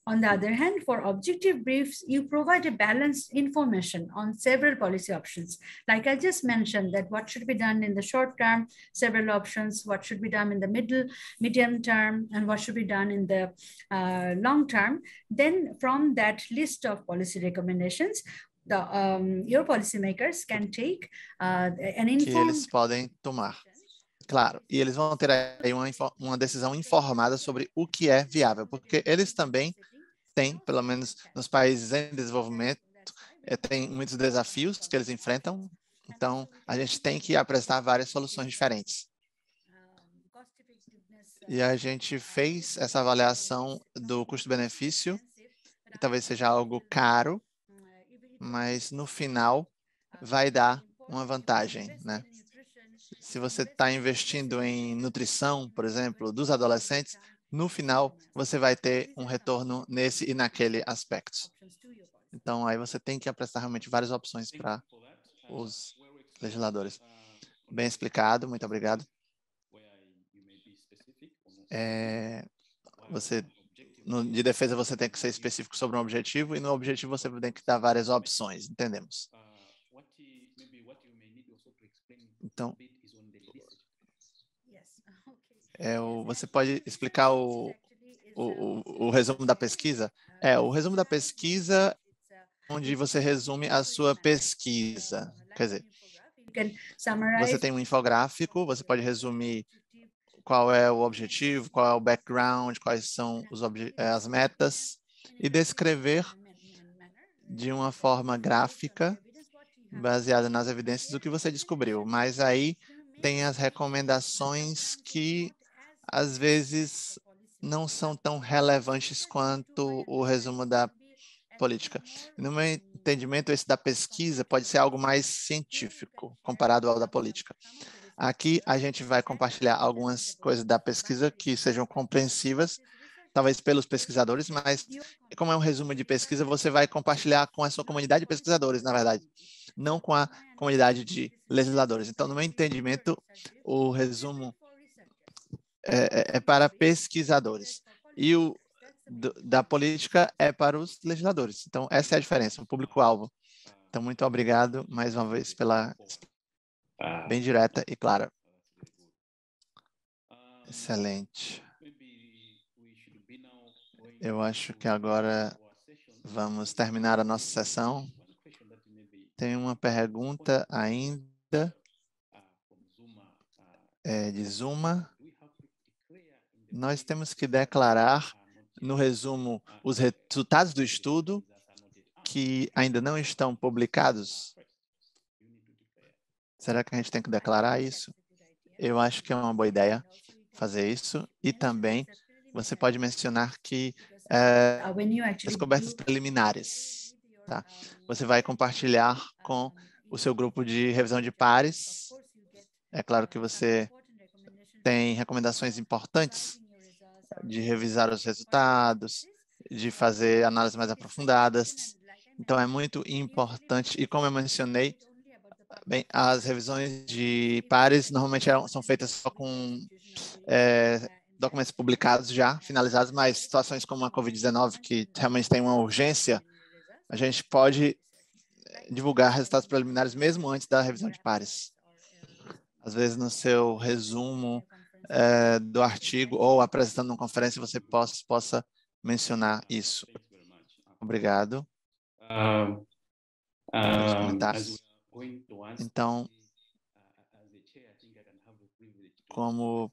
On the other hand, for objective briefs, you provide a balanced information on several policy options. Like I just mentioned, that what should be done in the short term, several options, what should be done in the medium term, and what should be done in the long term. Then from that list of policy recommendations, your policymakers can take an informed... Que eles podem tomar. Claro, e eles vão ter aí uma decisão informada sobre o que é viável, porque eles também têm, pelo menos nos países em desenvolvimento, tem muitos desafios que eles enfrentam, então a gente tem que apresentar várias soluções diferentes. E a gente fez essa avaliação do custo-benefício, que talvez seja algo caro, mas no final vai dar uma vantagem, né? Se você está investindo em nutrição, por exemplo, dos adolescentes, no final você vai ter um retorno nesse e naquele aspecto. Então, aí você tem que apresentar realmente várias opções para os legisladores. Bem explicado, muito obrigado. De defesa você tem que ser específico sobre um objetivo e no objetivo você tem que dar várias opções, entendemos? Então, você pode explicar o resumo da pesquisa? O resumo da pesquisa onde você resume a sua pesquisa. Quer dizer, você tem um infográfico, você pode resumir qual é o objetivo, qual é o background, quais são as metas, e descrever de uma forma gráfica, baseada nas evidências, o que você descobriu. Mas aí tem as recomendações que, às vezes, não são tão relevantes quanto o resumo da política. No meu entendimento, esse da pesquisa pode ser algo mais científico comparado ao da política. Aqui a gente vai compartilhar algumas coisas da pesquisa que sejam compreensivas, talvez pelos pesquisadores, mas como é um resumo de pesquisa, você vai compartilhar com a sua comunidade de pesquisadores, na verdade, não com a comunidade de legisladores. Então, no meu entendimento, o resumo é para pesquisadores e o da política é para os legisladores. Então, essa é a diferença, o público-alvo. Então, muito obrigado mais uma vez pela bem direta e clara. Excelente. Eu acho que agora vamos terminar a nossa sessão. Tem uma pergunta ainda de Zuma. Nós temos que declarar, no resumo, os resultados do estudo que ainda não estão publicados. Será que a gente tem que declarar isso? Eu acho que é uma boa ideia fazer isso. E também você pode mencionar que descobertas preliminares. Tá? Você vai compartilhar com o seu grupo de revisão de pares. É claro que você tem recomendações importantes de revisar os resultados, de fazer análises mais aprofundadas. Então, é muito importante. E como eu mencionei, bem, as revisões de pares normalmente são feitas só com documentos publicados já, finalizados, mas situações como a COVID-19, que realmente tem uma urgência, a gente pode divulgar resultados preliminares mesmo antes da revisão de pares. Às vezes, no seu resumo do artigo ou apresentando uma conferência, você possa mencionar isso. Obrigado pelos comentários. Então, como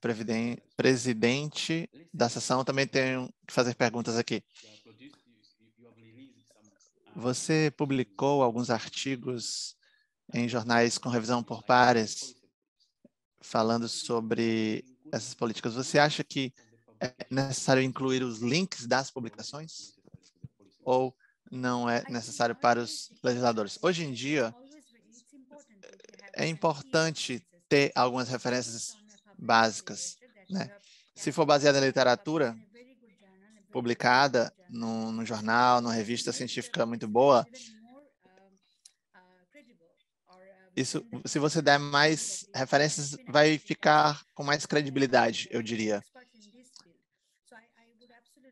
presidente da sessão, também tenho que fazer perguntas aqui. Você publicou alguns artigos em jornais com revisão por pares, falando sobre essas políticas. Você acha que é necessário incluir os links das publicações? Ou não é necessário para os legisladores? Hoje em dia, é importante ter algumas referências básicas, né? Se for baseada em literatura publicada no jornal, numa revista científica muito boa, isso, se você der mais referências, vai ficar com mais credibilidade, eu diria.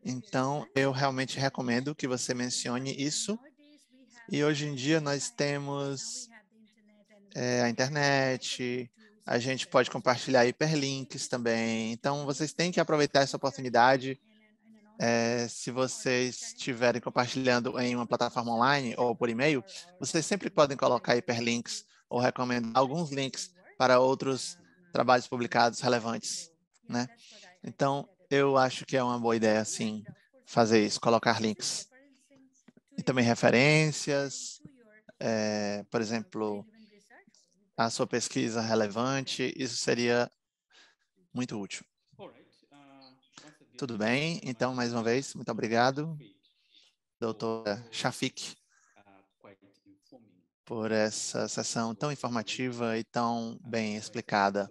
Então, eu realmente recomendo que você mencione isso. E hoje em dia nós temos a internet, a gente pode compartilhar hiperlinks também. Então, vocês têm que aproveitar essa oportunidade. Se vocês estiverem compartilhando em uma plataforma online ou por e-mail, vocês sempre podem colocar hiperlinks ou recomendar alguns links para outros trabalhos publicados relevantes, né? Então, eu acho que é uma boa ideia, sim, fazer isso, colocar links. E também referências, por exemplo, a sua pesquisa relevante, isso seria muito útil. Tudo bem, então, mais uma vez, muito obrigado, doutora Shafik, por essa sessão tão informativa e tão bem explicada.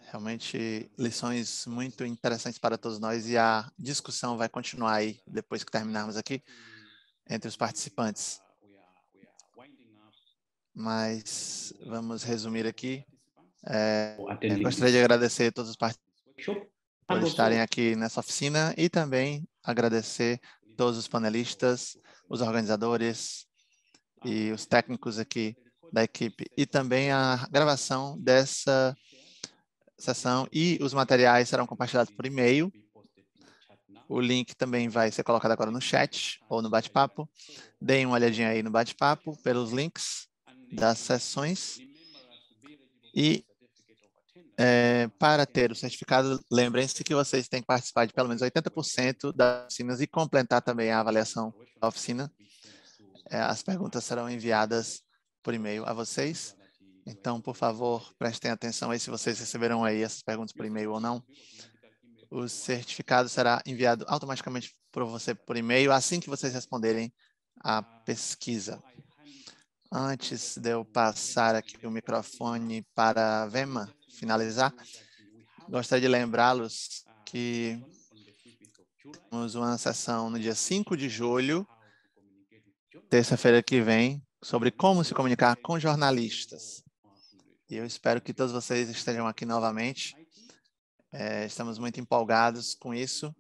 Realmente, lições muito interessantes para todos nós e a discussão vai continuar aí, depois que terminarmos aqui, entre os participantes. Mas vamos resumir aqui. Gostaria de agradecer a todos os participantes por estarem aqui nessa oficina e também agradecer todos os panelistas, os organizadores e os técnicos aqui da equipe e também a gravação dessa sessão e os materiais serão compartilhados por e-mail. O link também vai ser colocado agora no chat ou no bate-papo. Deem uma olhadinha aí no bate-papo pelos links das sessões. E para ter o certificado, lembrem-se que vocês têm que participar de pelo menos 80% das oficinas e completar também a avaliação da oficina. As perguntas serão enviadas por e-mail a vocês. Então, por favor, prestem atenção aí se vocês receberam aí essas perguntas por e-mail ou não. O certificado será enviado automaticamente para você por e-mail assim que vocês responderem a pesquisa. Antes de eu passar aqui o microfone para a Vema finalizar, gostaria de lembrá-los que temos uma sessão no dia 5 de julho, terça-feira que vem, sobre como se comunicar com jornalistas. E eu espero que todos vocês estejam aqui novamente. Estamos muito empolgados com isso.